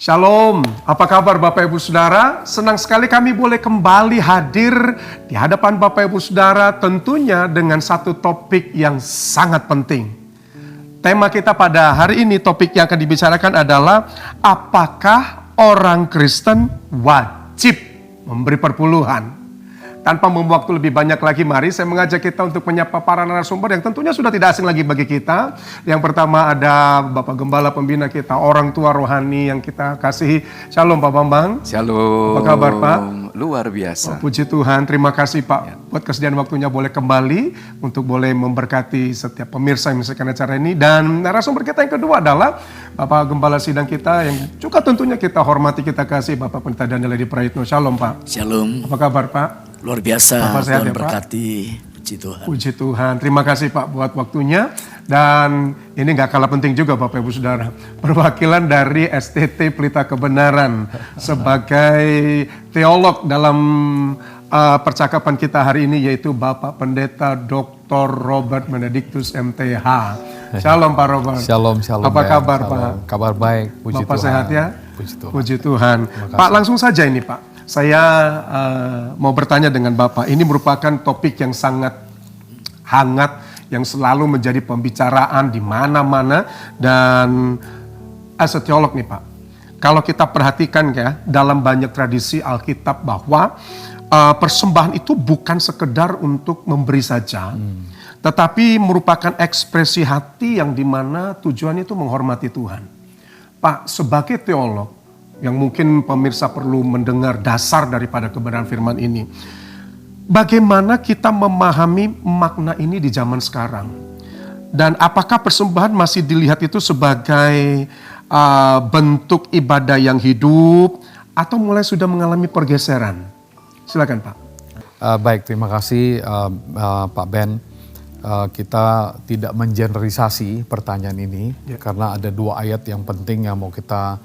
Shalom, apa kabar Bapak Ibu Saudara? Senang sekali kami boleh kembali hadir di hadapan Bapak Ibu Saudara, tentunya dengan satu topik yang sangat penting. Tema kita pada hari ini, topik yang akan dibicarakan adalah apakah orang Kristen wajib memberi perpuluhan? Tanpa membuang waktu lebih banyak lagi, mari saya mengajak kita untuk menyapa para narasumber yang tentunya sudah tidak asing lagi bagi kita. Yang pertama ada Bapak Gembala Pembina kita, orang tua rohani yang kita kasihi. Shalom Pak Bambang. Shalom. Apa kabar Pak? Luar biasa. Puji Tuhan, terima kasih Pak buat kesediaan waktunya boleh kembali untuk boleh memberkati setiap pemirsa yang menyaksikan acara ini. Dan narasumber kita yang kedua adalah Bapak Gembala Sidang kita yang juga tentunya kita hormati, kita kasih, Bapak Pendeta Daniel Edi Praitno. Shalom Pak. Shalom. Apa kabar Pak? Luar biasa, Tuhan berkati. Puji Tuhan. Puji Tuhan, terima kasih Pak buat waktunya. Dan ini gak kalah penting juga Bapak Ibu Saudara, perwakilan dari STT Pelita Kebenaran sebagai teolog dalam percakapan kita hari ini, yaitu Bapak Pendeta Dr. Robert Benedictus MTH. Shalom Pak Robert. Shalom. Apa kabar shalom. Pak? Kabar baik, puji Bapak Tuhan. Sehat ya? Puji Tuhan. Puji Tuhan. Pak, langsung saja ini Pak. Saya mau bertanya dengan Bapak, ini merupakan topik yang sangat hangat, yang selalu menjadi pembicaraan di mana-mana. Dan as a teolog nih Pak, kalau kita perhatikan ya, dalam banyak tradisi Alkitab bahwa persembahan itu bukan sekedar untuk memberi saja, tetapi merupakan ekspresi hati yang dimana tujuannya itu menghormati Tuhan. Pak, sebagai teolog, yang mungkin pemirsa perlu mendengar dasar daripada kebenaran firman ini. Bagaimana kita memahami makna ini di zaman sekarang? Dan apakah persembahan masih dilihat itu sebagai bentuk ibadah yang hidup atau mulai sudah mengalami pergeseran? Silakan Pak. Baik, terima kasih Pak Ben. Kita tidak mengeneralisasi pertanyaan ini karena ada dua ayat yang penting yang mau kita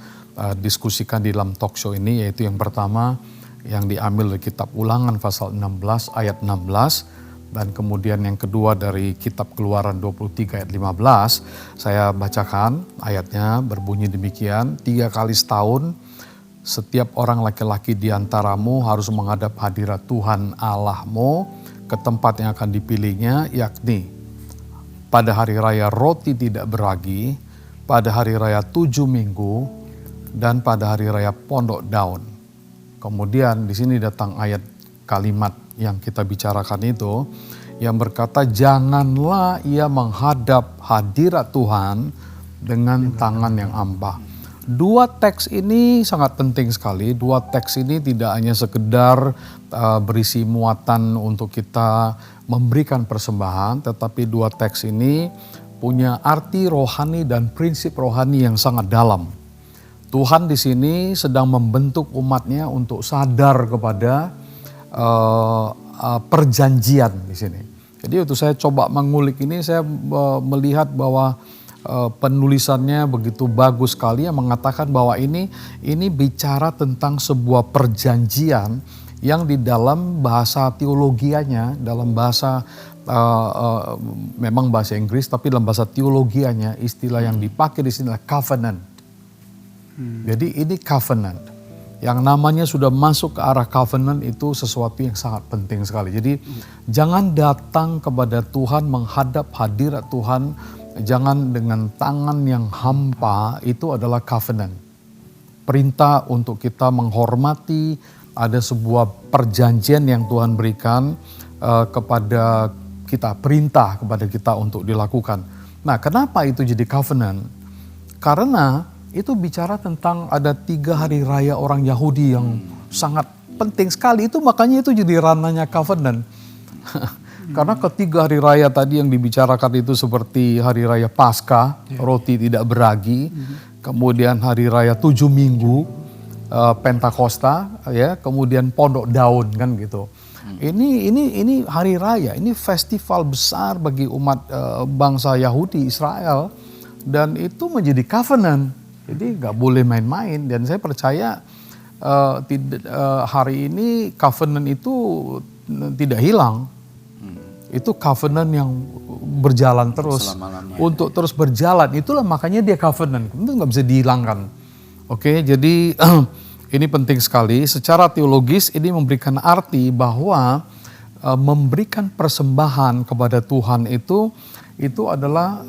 diskusikan di dalam talk show ini, yaitu yang pertama yang diambil dari kitab Ulangan pasal 16 ayat 16 dan kemudian yang kedua dari kitab Keluaran 23 ayat 15. Saya bacakan ayatnya, berbunyi demikian: 3 kali setahun setiap orang laki-laki di antaramu harus menghadap hadirat Tuhan Allahmu ke tempat yang akan dipilihnya, yakni pada hari raya roti tidak beragi, pada hari raya 7 minggu, dan pada hari raya pondok daun. Kemudian di sini datang ayat kalimat yang kita bicarakan itu yang berkata, janganlah ia menghadap hadirat Tuhan dengan tangan yang hampa. Dua teks ini sangat penting sekali. Dua teks ini tidak hanya sekedar berisi muatan untuk kita memberikan persembahan, tetapi dua teks ini punya arti rohani dan prinsip rohani yang sangat dalam. Tuhan di sini sedang membentuk umatnya untuk sadar kepada perjanjian di sini. Jadi waktu saya coba mengulik ini, saya melihat bahwa penulisannya begitu bagus sekali yang mengatakan bahwa ini bicara tentang sebuah perjanjian yang di dalam bahasa teologianya, dalam bahasa memang bahasa Inggris, tapi dalam bahasa teologianya istilah yang dipakai di sini adalah covenant. Jadi ini covenant. Yang namanya sudah masuk ke arah covenant itu sesuatu yang sangat penting sekali. Jadi jangan datang kepada Tuhan, menghadap hadirat Tuhan, jangan dengan tangan yang hampa, itu adalah covenant. Perintah untuk kita menghormati, ada sebuah perjanjian yang Tuhan berikan kepada kita, perintah kepada kita untuk dilakukan. Nah, kenapa itu jadi covenant? Karena itu bicara tentang ada 3 hari raya orang Yahudi yang sangat penting sekali. Itu makanya itu jadi ranahnya covenant. Karena ketiga hari raya tadi yang dibicarakan itu seperti hari raya Paskah, roti tidak beragi. Kemudian hari raya 7 minggu, Pentakosta, ya, kemudian pondok daun kan gitu. Ini hari raya, ini festival besar bagi umat bangsa Yahudi Israel, dan itu menjadi covenant. Jadi nggak boleh main-main, dan saya percaya hari ini covenant itu tidak hilang. Itu covenant yang berjalan terus, untuk terus berjalan. Itulah makanya dia covenant, itu nggak bisa dihilangkan Oke, jadi ini penting sekali. Secara teologis ini memberikan arti bahwa memberikan persembahan kepada Tuhan itu adalah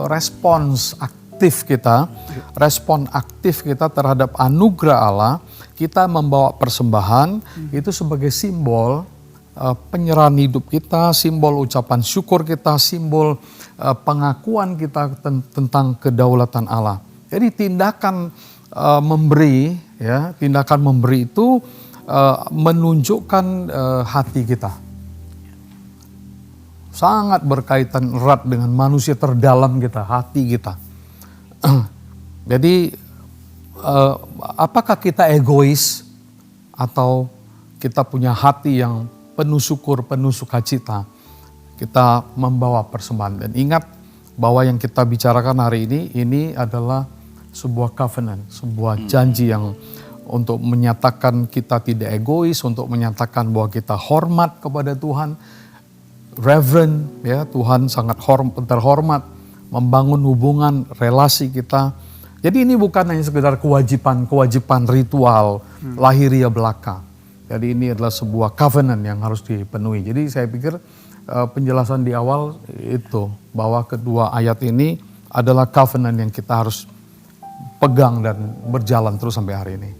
respons aktif kita, respon aktif kita terhadap anugerah Allah. Kita membawa persembahan itu sebagai simbol penyerahan hidup kita, simbol ucapan syukur kita, simbol pengakuan kita tentang kedaulatan Allah. Jadi tindakan memberi, ya, tindakan memberi itu menunjukkan hati kita. Sangat berkaitan erat dengan manusia terdalam kita, hati kita. Jadi apakah kita egois atau kita punya hati yang penuh syukur, penuh sukacita, kita membawa persembahan. Dan ingat bahwa yang kita bicarakan hari ini adalah sebuah covenant, sebuah janji yang untuk menyatakan kita tidak egois, untuk menyatakan bahwa kita hormat kepada Tuhan, reverend, ya, Tuhan sangat terhormat, membangun hubungan relasi kita. Jadi ini bukan hanya sekedar kewajiban ritual lahiriah belaka. Jadi ini adalah sebuah covenant yang harus dipenuhi. Jadi saya pikir penjelasan di awal itu bahwa kedua ayat ini adalah covenant yang kita harus pegang dan berjalan terus sampai hari ini.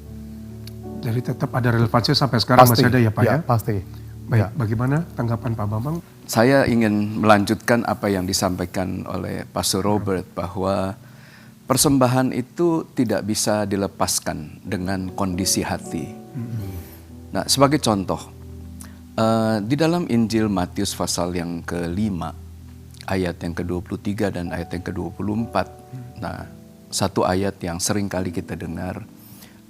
Jadi tetap ada relevansi sampai sekarang masih ada ya Pak ya? Pasti. Baik, bagaimana tanggapan Pak Bambang? Saya ingin melanjutkan apa yang disampaikan oleh Pastor Robert bahwa persembahan itu tidak bisa dilepaskan dengan kondisi hati. Nah, sebagai contoh, di dalam Injil Matius pasal yang ke-5, ayat yang ke-23 dan ayat yang ke-24, nah, satu ayat yang sering kali kita dengar,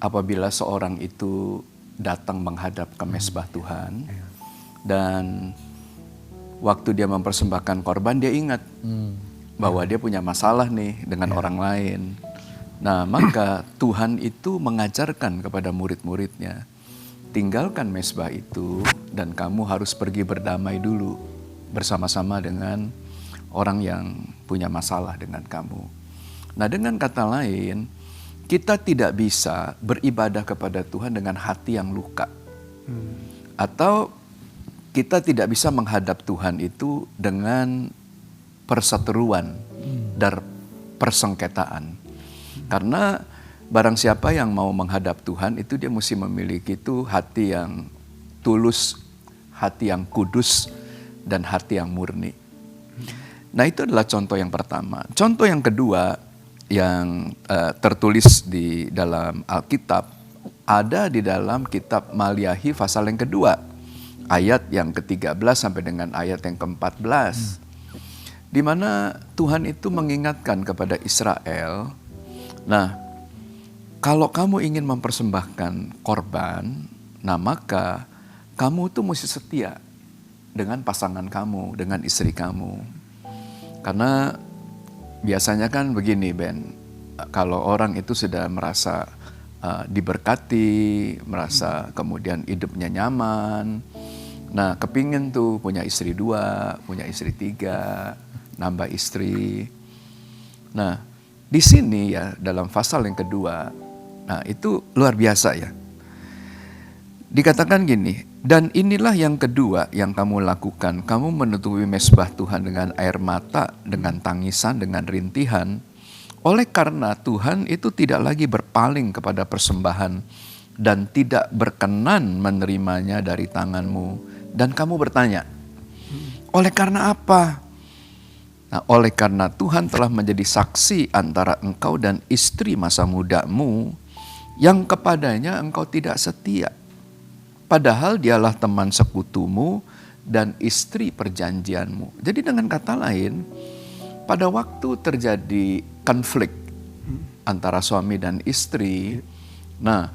apabila seorang itu datang menghadap ke mezbah Tuhan, dan waktu dia mempersembahkan korban, dia ingat bahwa dia punya masalah nih dengan orang lain. Nah, maka Tuhan itu mengajarkan kepada murid-muridnya, tinggalkan mezbah itu dan kamu harus pergi berdamai dulu bersama-sama dengan orang yang punya masalah dengan kamu. Nah, dengan kata lain, kita tidak bisa beribadah kepada Tuhan dengan hati yang luka. Atau kita tidak bisa menghadap Tuhan itu dengan perseteruan dan persengketaan. Karena barang siapa yang mau menghadap Tuhan itu dia mesti memiliki itu hati yang tulus, hati yang kudus, dan hati yang murni. Nah, itu adalah contoh yang pertama. Contoh yang kedua yang tertulis di dalam Alkitab ada di dalam kitab Maliahi pasal yang kedua, ayat yang ke-13 sampai dengan ayat yang ke-14. Di mana Tuhan itu mengingatkan kepada Israel, nah, kalau kamu ingin mempersembahkan korban, nah maka kamu tuh mesti setia dengan pasangan kamu, dengan istri kamu. Karena biasanya kan begini, Ben, kalau orang itu sudah merasa diberkati, merasa kemudian hidupnya nyaman, nah kepingin tuh punya istri 2, punya istri 3, nambah istri. Nah, di sini ya dalam pasal yang kedua, nah itu luar biasa ya. Dikatakan gini, dan inilah yang kedua yang kamu lakukan, kamu menutupi mezbah Tuhan dengan air mata, dengan tangisan, dengan rintihan, oleh karena Tuhan itu tidak lagi berpaling kepada persembahan dan tidak berkenan menerimanya dari tanganmu. Dan kamu bertanya, oleh karena apa? Nah, oleh karena Tuhan telah menjadi saksi antara engkau dan istri masa mudamu yang kepadanya engkau tidak setia. Padahal dialah teman sekutumu dan istri perjanjianmu. Jadi dengan kata lain, pada waktu terjadi konflik antara suami dan istri, nah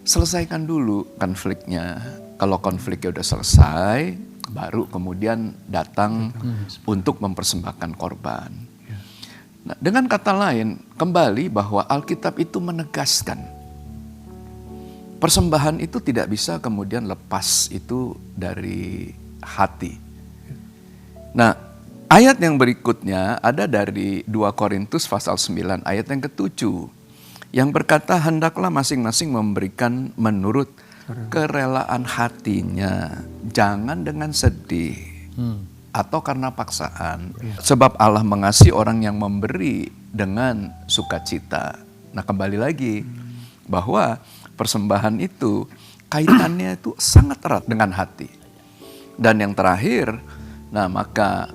selesaikan dulu konfliknya. Kalau konfliknya udah selesai, baru kemudian datang untuk mempersembahkan korban. Nah, dengan kata lain, kembali bahwa Alkitab itu menegaskan persembahan itu tidak bisa kemudian lepas itu dari hati. Nah, ayat yang berikutnya ada dari 2 Korintus pasal 9 ayat yang ke-7. yang berkata hendaklah masing-masing memberikan menurut kerelaan hatinya, jangan dengan sedih atau karena paksaan. Sebab Allah mengasihi orang yang memberi dengan sukacita. Nah, kembali lagi bahwa persembahan itu kaitannya itu sangat erat dengan hati. Dan yang terakhir, nah maka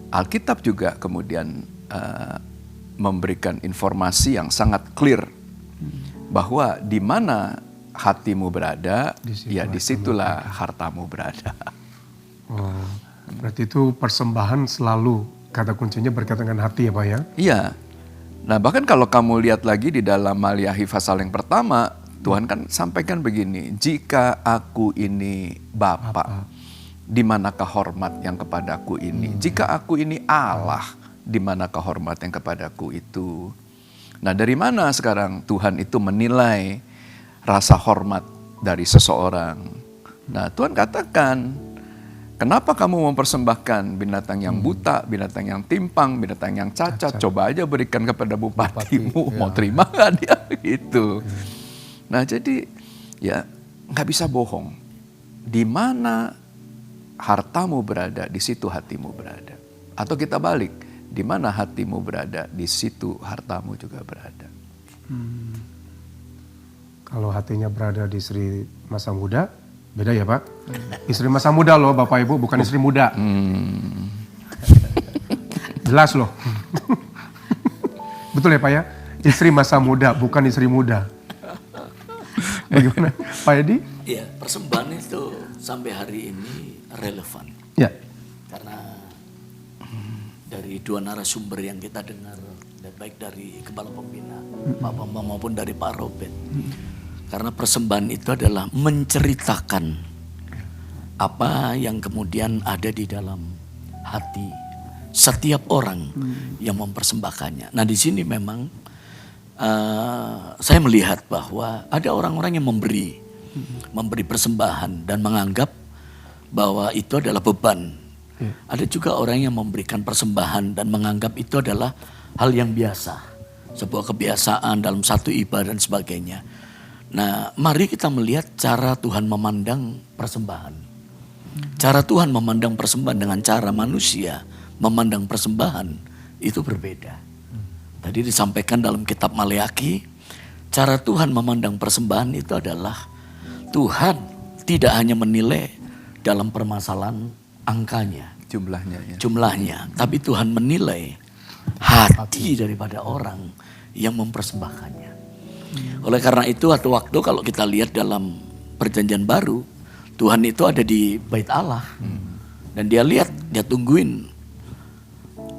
Alkitab juga kemudian memberikan informasi yang sangat clear bahwa di mana hatimu berada, ya disitulah hartamu berada. Oh, berarti itu persembahan selalu kata kuncinya berkaitan dengan hati ya Pak ya? Iya. Nah bahkan kalau kamu lihat lagi di dalam Maliahi pasal yang pertama, Tuhan kan sampaikan begini, jika aku ini Bapa, di manakah hormat yang kepadaku ini? Jika aku ini Allah, di manakah hormat yang kepadaku itu? Nah dari mana sekarang Tuhan itu menilai rasa hormat dari seseorang? Nah Tuhan katakan, kenapa kamu mempersembahkan binatang yang buta, binatang yang timpang, binatang yang cacat? Coba aja berikan kepada bupatimu, mau terima gak dia gitu. Nah jadi ya gak bisa bohong. Di mana hartamu berada, di situ hatimu berada. Atau kita balik, di mana hatimu berada, di situ hartamu juga berada. Kalau hatinya berada di istri masa muda, beda ya Pak? Istri masa muda loh Bapak Ibu, bukan istri muda. Jelas loh. Betul ya Pak ya? Istri masa muda, bukan istri muda. Bagaimana Pak Edi? Ya, persembahan itu sampai hari ini relevan. Ya. Karena dari dua narasumber yang kita dengar, baik dari Kepala Pembina Pak Bambang maupun dari Pak Robert. Karena persembahan itu adalah menceritakan apa yang kemudian ada di dalam hati setiap orang yang mempersembahkannya. Nah di sini memang saya melihat bahwa ada orang-orang yang memberi persembahan dan menganggap bahwa itu adalah beban. Ada juga orang yang memberikan persembahan dan menganggap itu adalah hal yang biasa, sebuah kebiasaan dalam satu ibadah dan sebagainya. Nah, mari kita melihat cara Tuhan memandang persembahan. Cara Tuhan memandang persembahan dengan cara manusia memandang persembahan itu berbeda. Tadi disampaikan dalam kitab Maleakhi, cara Tuhan memandang persembahan itu adalah Tuhan tidak hanya menilai dalam permasalahan angkanya, jumlahnya, tapi Tuhan menilai hati daripada orang yang mempersembahkannya. Oleh karena itu waktu kalau kita lihat dalam Perjanjian Baru, Tuhan itu ada di Bait Allah dan dia lihat, dia tungguin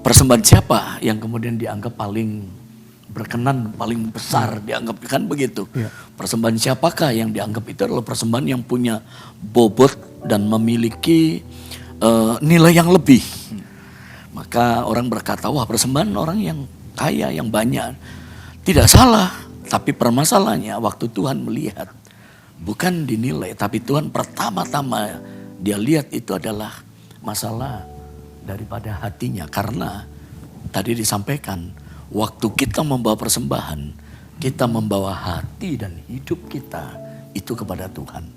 persembahan siapa yang kemudian dianggap paling berkenan, paling besar, dianggap kan begitu. Persembahan siapakah yang dianggap itu adalah persembahan yang punya bobot dan memiliki nilai yang lebih. Maka orang berkata, wah persembahan orang yang kaya, yang banyak. Tidak salah, tapi permasalahannya waktu Tuhan melihat, bukan dinilai, tapi Tuhan pertama-tama dia lihat itu adalah masalah daripada hatinya. Karena tadi disampaikan, waktu kita membawa persembahan, kita membawa hati dan hidup kita itu kepada Tuhan.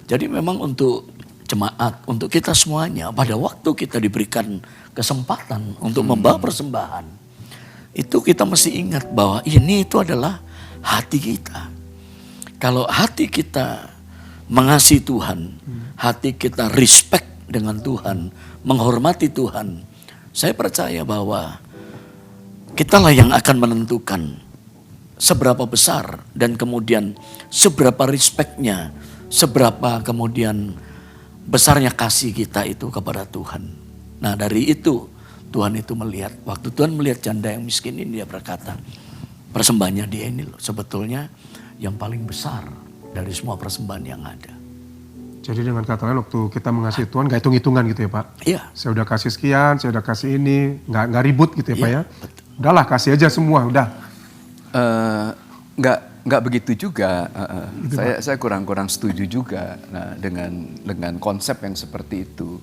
Jadi memang untuk jemaat, untuk kita semuanya, pada waktu kita diberikan kesempatan untuk membawa persembahan, itu kita mesti ingat bahwa ini itu adalah hati kita. Kalau hati kita mengasihi Tuhan, hati kita respect dengan Tuhan, menghormati Tuhan, saya percaya bahwa kitalah yang akan menentukan seberapa besar dan kemudian seberapa respectnya, seberapa kemudian besarnya kasih kita itu kepada Tuhan. Nah dari itu Tuhan itu melihat, waktu Tuhan melihat janda yang miskin ini, dia berkata, persembahannya dia ini loh sebetulnya yang paling besar dari semua persembahan yang ada. Jadi dengan kata lain waktu kita mengasihi Tuhan gak hitung-hitungan gitu ya Pak? Iya. Saya udah kasih sekian, saya udah kasih ini, nggak ribut gitu ya Pak ya? Betul. Udahlah kasih aja semua, udah. Nggak begitu juga. Saya kurang setuju juga dengan konsep yang seperti itu.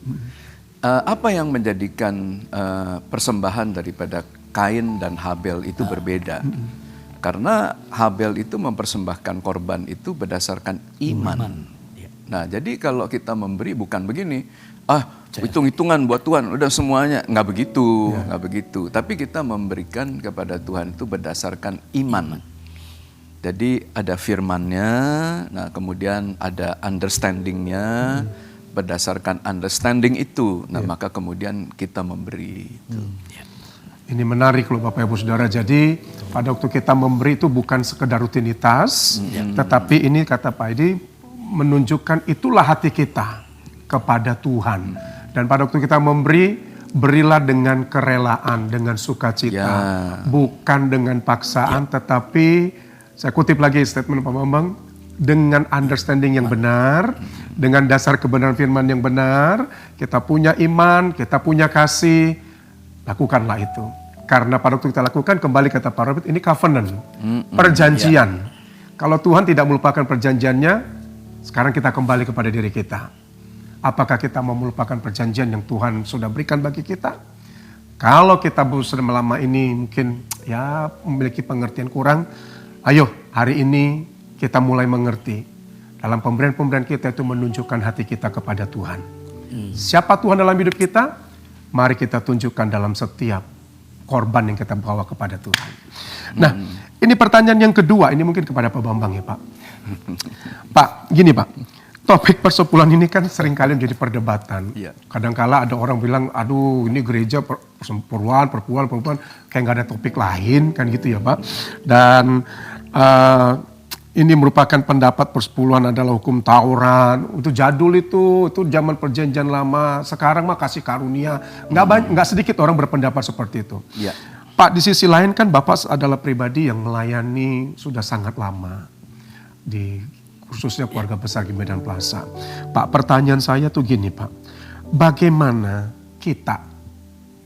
Apa yang menjadikan persembahan daripada Kain dan Habel itu berbeda? karena Habel itu mempersembahkan korban itu berdasarkan iman. Nah, jadi kalau kita memberi bukan begini, hitung-hitungan buat Tuhan, udah semuanya, nggak begitu, nggak begitu. Tapi kita memberikan kepada Tuhan itu berdasarkan iman. Jadi ada firman-Nya, nah kemudian ada understanding-nya, berdasarkan understanding itu, nah maka kemudian kita memberi. Ini menarik loh Bapak Ibu Saudara. Jadi pada waktu kita memberi itu bukan sekedar rutinitas, tetapi ini kata Pak Edi menunjukkan itulah hati kita kepada Tuhan. Dan pada waktu kita memberi, berilah dengan kerelaan, dengan sukacita, bukan dengan paksaan, tetapi saya kutip lagi statement Pak Bambang, dengan understanding yang benar, dengan dasar kebenaran firman yang benar, kita punya iman, kita punya kasih, lakukanlah itu. Karena pada waktu kita lakukan, kembali kata Pak Robert, ini covenant, perjanjian. Kalau Tuhan tidak melupakan perjanjiannya, sekarang kita kembali kepada diri kita. Apakah kita mau melupakan perjanjian yang Tuhan sudah berikan bagi kita? Kalau kita selama ini mungkin ya memiliki pengertian kurang, ayo hari ini kita mulai mengerti. Dalam pemberian-pemberian kita itu menunjukkan hati kita kepada Tuhan. Siapa Tuhan dalam hidup kita? Mari kita tunjukkan dalam setiap korban yang kita bawa kepada Tuhan. Nah, ini pertanyaan yang kedua, ini mungkin kepada Pak Bambang ya Pak. Pak, gini Pak, topik persepuluhan ini kan seringkali menjadi perdebatan. Kadangkala ada orang bilang, aduh ini gereja perpuluhan, kayak nggak ada topik lain kan gitu ya Pak. Dan ini merupakan pendapat persepuluhan adalah hukum Taurat. Itu jadul itu zaman perjanjian lama. Sekarang mah kasih karunia. Nggak sedikit orang berpendapat seperti itu. Pak, di sisi lain kan Bapak adalah pribadi yang melayani sudah sangat lama di khususnya keluarga besar di Medan Plaza. Pak, pertanyaan saya tuh gini Pak, bagaimana kita,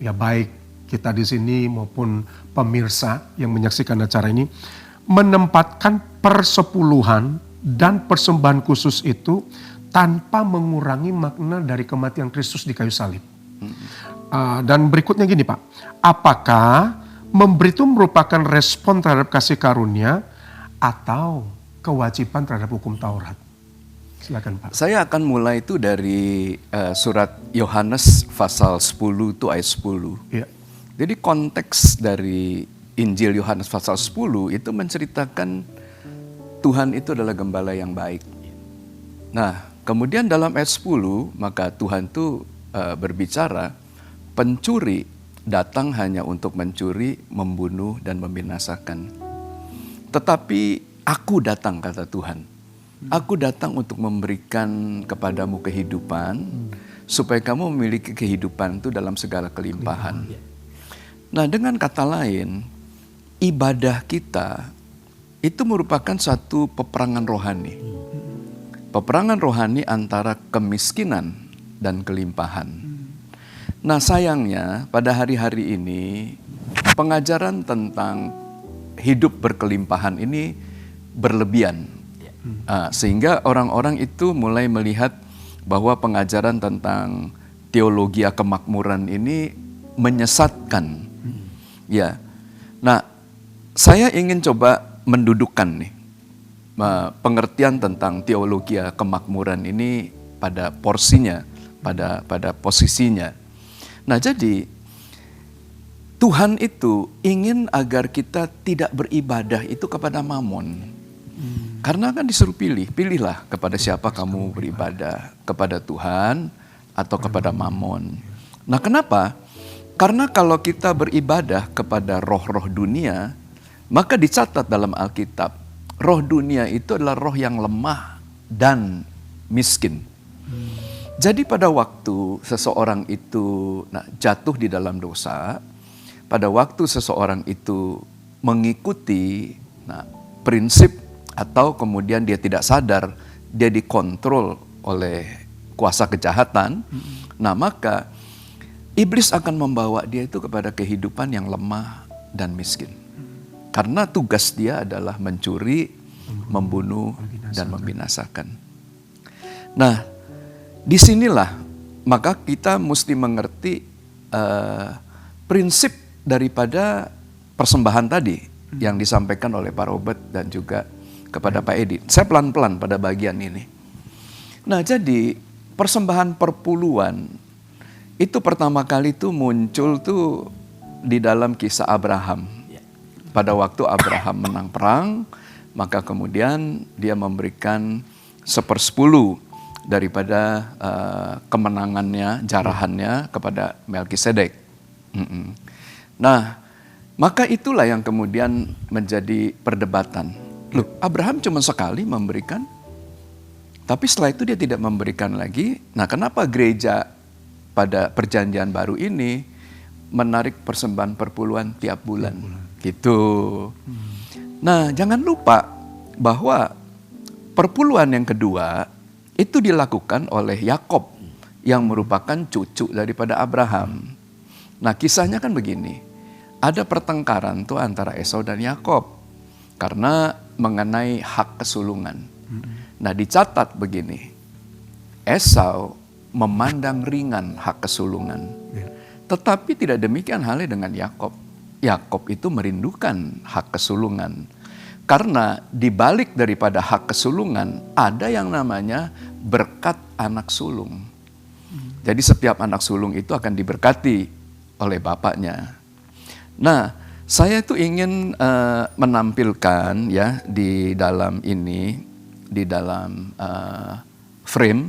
ya baik kita di sini maupun pemirsa yang menyaksikan acara ini, menempatkan persepuluhan dan persembahan khusus itu tanpa mengurangi makna dari kematian Kristus di kayu salib. Dan berikutnya gini Pak, apakah memberi itu merupakan respon terhadap kasih karunia atau kewajiban terhadap hukum Taurat? Silakan Pak. Saya akan mulai itu dari surat Yohanes pasal 10 itu ayat 10. Jadi konteks dari Injil Yohanes pasal 10 itu menceritakan Tuhan itu adalah gembala yang baik. Nah, kemudian dalam ayat 10 maka Tuhan itu berbicara, pencuri datang hanya untuk mencuri, membunuh dan membinasakan. Tetapi aku datang, kata Tuhan. Aku datang untuk memberikan kepadamu kehidupan, supaya kamu memiliki kehidupan itu dalam segala kelimpahan. Nah, dengan kata lain, ibadah kita itu merupakan satu peperangan rohani. Peperangan rohani antara kemiskinan dan kelimpahan. Nah, sayangnya pada hari-hari ini pengajaran tentang hidup berkelimpahan ini berlebihan. Sehingga orang-orang itu mulai melihat bahwa pengajaran tentang teologi kemakmuran ini menyesatkan. Ya. Nah, saya ingin coba mendudukkan nih pengertian tentang teologi kemakmuran ini pada porsinya, pada posisinya. Nah, jadi Tuhan itu ingin agar kita tidak beribadah itu kepada mamon. Karena kan disuruh pilihlah kepada siapa kamu beribadah, kepada Tuhan atau kepada mamon. Nah, kenapa? Karena kalau kita beribadah kepada roh-roh dunia, maka dicatat dalam Alkitab, roh dunia itu adalah roh yang lemah dan miskin. Jadi pada waktu seseorang itu jatuh di dalam dosa, pada waktu seseorang itu mengikuti prinsip atau kemudian dia tidak sadar, dia dikontrol oleh kuasa kejahatan, nah maka iblis akan membawa dia itu kepada kehidupan yang lemah dan miskin. Karena tugas dia adalah mencuri, membunuh, dan membinasakan. Nah, disinilah maka kita mesti mengerti prinsip daripada persembahan tadi. yang disampaikan oleh Pak Robert dan juga kepada Pak Edi. Saya pelan-pelan pada bagian ini. Nah, jadi persembahan perpuluhan itu pertama kali tuh muncul tuh di dalam kisah Abraham. Pada waktu Abraham menang perang, maka kemudian dia memberikan 1/10 daripada kemenangannya, jarahannya kepada Melkisedek. Nah, maka itulah yang kemudian menjadi perdebatan. Loh, Abraham cuma sekali memberikan, tapi setelah itu dia tidak memberikan lagi. Nah, kenapa gereja pada perjanjian baru ini menarik persembahan perpuluhan tiap bulan? Gitu. Nah, jangan lupa bahwa perpuluhan yang kedua itu dilakukan oleh Yakob yang merupakan cucu daripada Abraham. Nah, kisahnya kan begini. Ada pertengkaran tuh antara Esau dan Yakob karena mengenai hak kesulungan. Nah, dicatat begini. Esau memandang ringan hak kesulungan. Tetapi tidak demikian halnya dengan Yakob. Yakob itu merindukan hak kesulungan. Karena di balik daripada hak kesulungan ada yang namanya berkat anak sulung. Jadi setiap anak sulung itu akan diberkati oleh bapaknya. Nah, saya itu ingin menampilkan ya di dalam ini, di dalam frame,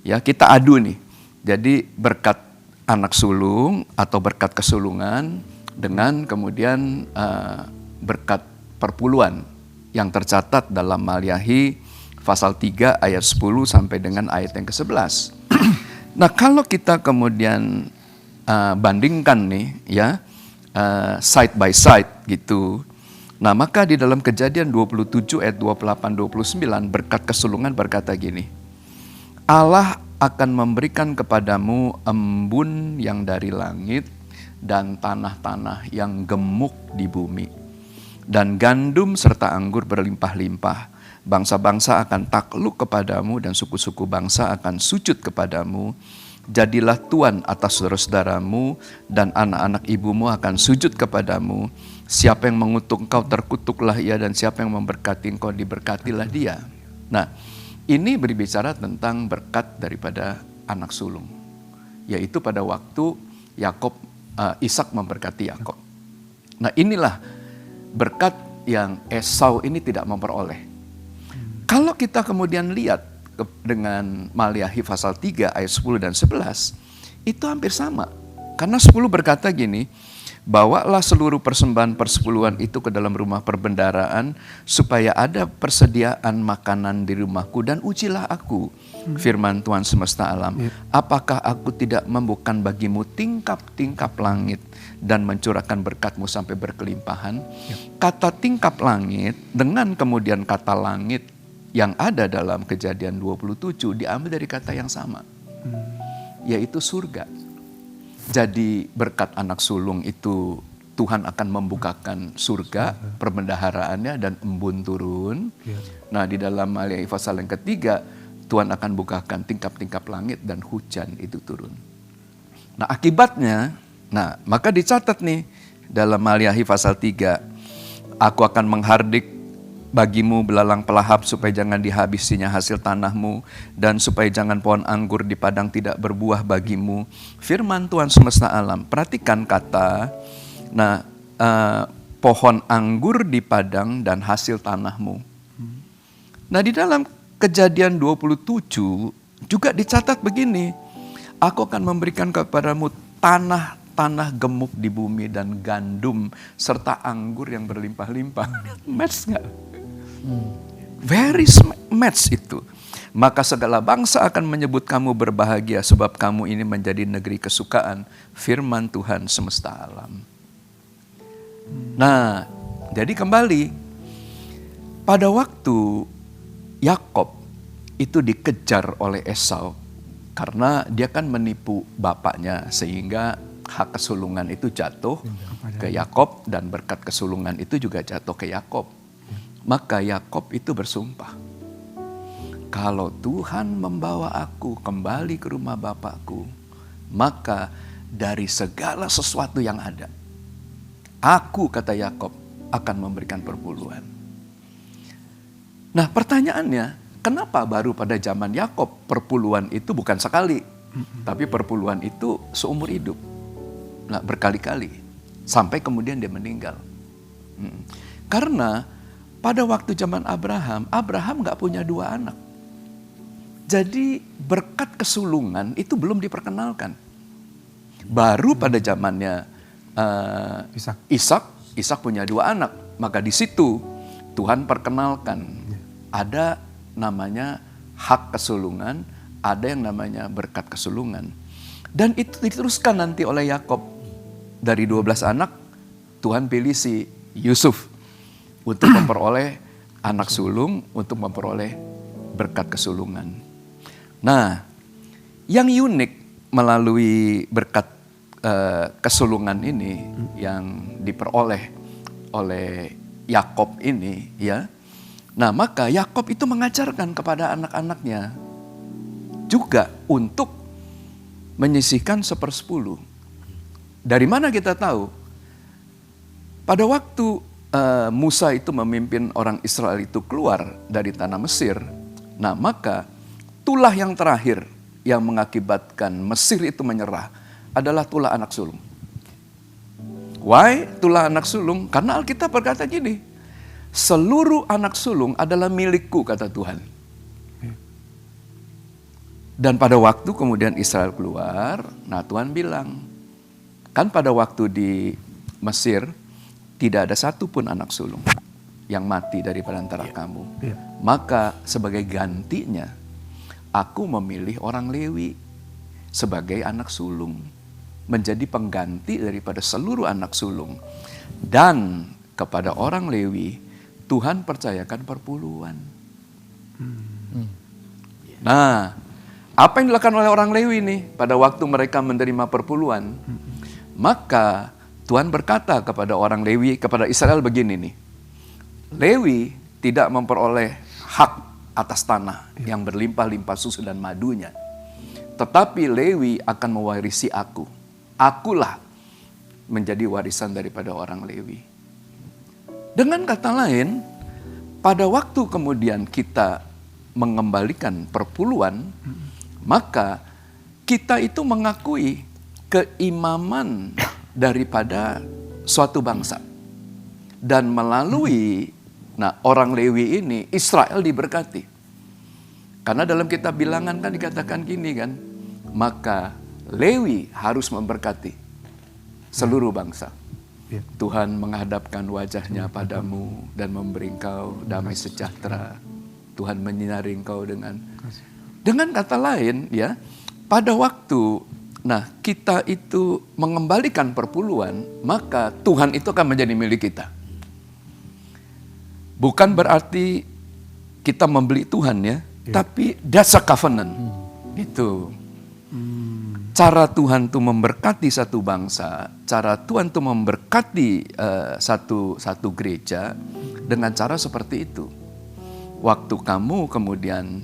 ya kita adu nih. Jadi berkat anak sulung atau berkat kesulungan dengan kemudian berkat perpuluhan yang tercatat dalam Maliahi pasal 3 ayat 10 sampai dengan ayat yang ke-11. Nah, kalau kita kemudian bandingkan nih ya side by side gitu. Nah, maka di dalam Kejadian 27 ayat 28-29 berkat kesulungan berkata gini. Allah akan memberikan kepadamu embun yang dari langit dan tanah-tanah yang gemuk di bumi. Dan gandum serta anggur berlimpah-limpah. Bangsa-bangsa akan takluk kepadamu dan suku-suku bangsa akan sujud kepadamu. Jadilah tuan atas saudara-saudaramu dan anak-anak ibumu akan sujud kepadamu. Siapa yang mengutuk engkau terkutuklah ia dan siapa yang memberkati engkau diberkatilah dia. Nah, ini berbicara tentang berkat daripada anak sulung. Yaitu pada waktu Ishak memberkati Yakob. Nah, inilah berkat yang Esau ini tidak memperoleh. Kalau kita kemudian lihat dengan Maliahi pasal 3 ayat 10 dan 11, itu hampir sama. Karena 10 berkata gini, bawalah seluruh persembahan persepuluhan itu ke dalam rumah perbendaharaan supaya ada persediaan makanan di rumahku dan ujilah aku, firman Tuhan semesta alam. Apakah aku tidak membukakan bagimu tingkap-tingkap langit dan mencurahkan berkatmu sampai berkelimpahan? Kata tingkap langit dengan kemudian kata langit yang ada dalam Kejadian 27 diambil dari kata yang sama, yaitu surga. Jadi berkat anak sulung itu Tuhan akan membukakan surga, perbendaharaannya dan embun turun. Nah, di dalam Maliahi pasal yang ketiga, Tuhan akan bukakan tingkap-tingkap langit dan hujan itu turun. Nah, akibatnya, maka dicatat nih dalam Maliahi pasal 3, aku akan menghardik bagimu belalang pelahap supaya jangan dihabisinya hasil tanahmu dan supaya jangan pohon anggur di padang tidak berbuah bagimu. Firman Tuhan semesta alam. Perhatikan kata, pohon anggur di padang dan hasil tanahmu. Nah, di dalam Kejadian 27 juga dicatat begini. Aku akan memberikan kepadamu tanah gemuk di bumi dan gandum serta anggur yang berlimpah-limpah. Match nggak? Very match itu. Maka segala bangsa akan menyebut kamu berbahagia sebab kamu ini menjadi negeri kesukaan, firman Tuhan semesta alam. Nah, jadi kembali pada waktu Yakob itu dikejar oleh Esau karena dia kan menipu bapaknya sehingga hak kesulungan itu jatuh ke Yakob dan berkat kesulungan itu juga jatuh ke Yakob. Maka Yakob itu bersumpah, kalau Tuhan membawa aku kembali ke rumah bapakku, maka dari segala sesuatu yang ada, aku, kata Yakob, akan memberikan perpuluhan. Nah, pertanyaannya, kenapa baru pada zaman Yakob perpuluhan itu bukan sekali, tapi perpuluhan itu seumur hidup. Nah, berkali-kali sampai kemudian dia meninggal. Karena pada waktu zaman Abraham nggak punya 2 anak. Jadi berkat kesulungan itu belum diperkenalkan. Baru pada zamannya Ishak punya 2 anak. Maka di situ Tuhan perkenalkan ada namanya hak kesulungan, ada yang namanya berkat kesulungan. Dan itu diteruskan nanti oleh Yakob. Dari 12 anak, Tuhan pilih si Yusuf untuk memperoleh anak sulung, untuk memperoleh berkat kesulungan. Nah, yang unik melalui berkat kesulungan ini yang diperoleh oleh Yakob ini, ya. Nah, maka Yakob itu mengajarkan kepada anak-anaknya juga untuk menyisihkan 1/10. Dari mana kita tahu? Pada waktu Musa itu memimpin orang Israel itu keluar dari tanah Mesir, nah maka tulah yang terakhir yang mengakibatkan Mesir itu menyerah adalah tulah anak sulung. Why tulah anak sulung? Karena Alkitab berkata gini, seluruh anak sulung adalah milikku, kata Tuhan. Dan pada waktu kemudian Israel keluar, nah Tuhan bilang, kan pada waktu di Mesir tidak ada satupun anak sulung yang mati daripada antara kamu. Maka sebagai gantinya, aku memilih orang Lewi sebagai anak sulung, menjadi pengganti daripada seluruh anak sulung. Dan kepada orang Lewi, Tuhan percayakan perpuluhan. Nah, apa yang dilakukan oleh orang Lewi nih pada waktu mereka menerima perpuluhan? Maka Tuhan berkata kepada orang Lewi, kepada Israel begini nih. Lewi tidak memperoleh hak atas tanah yang berlimpah-limpah susu dan madunya. Tetapi Lewi akan mewarisi aku. Akulah menjadi warisan daripada orang Lewi. Dengan kata lain, pada waktu kemudian kita mengembalikan perpuluhan, maka kita itu mengakui keimaman daripada suatu bangsa. Dan melalui orang Lewi ini, Israel diberkati. Karena dalam kitab Bilangan kan dikatakan gini kan, maka Lewi harus memberkati seluruh bangsa. Tuhan menghadapkan wajahnya padamu dan memberi engkau damai sejahtera. Tuhan menyinari engkau dengan kata lain, ya, pada waktu kita itu mengembalikan perpuluhan, maka Tuhan itu akan menjadi milik kita. Bukan berarti kita membeli Tuhan, ya, tapi that's a covenant. Itu. Cara Tuhan tuh memberkati satu bangsa, cara Tuhan tuh memberkati satu gereja dengan cara seperti itu. Waktu kamu kemudian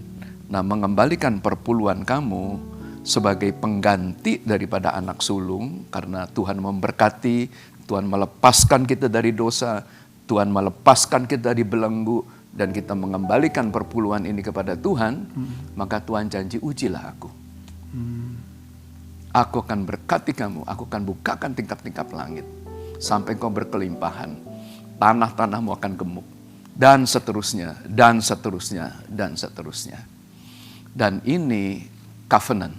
mengembalikan perpuluhan kamu sebagai pengganti daripada anak sulung, karena Tuhan memberkati, Tuhan melepaskan kita dari dosa, Tuhan melepaskan kita dari belenggu, dan kita mengembalikan perpuluhan ini kepada Tuhan, maka Tuhan janji, ujilah aku. Aku akan berkati kamu, aku akan bukakan tingkap-tingkap langit. Sampai kau berkelimpahan, tanah-tanahmu akan gemuk. Dan seterusnya, dan seterusnya, dan seterusnya. Dan ini covenant.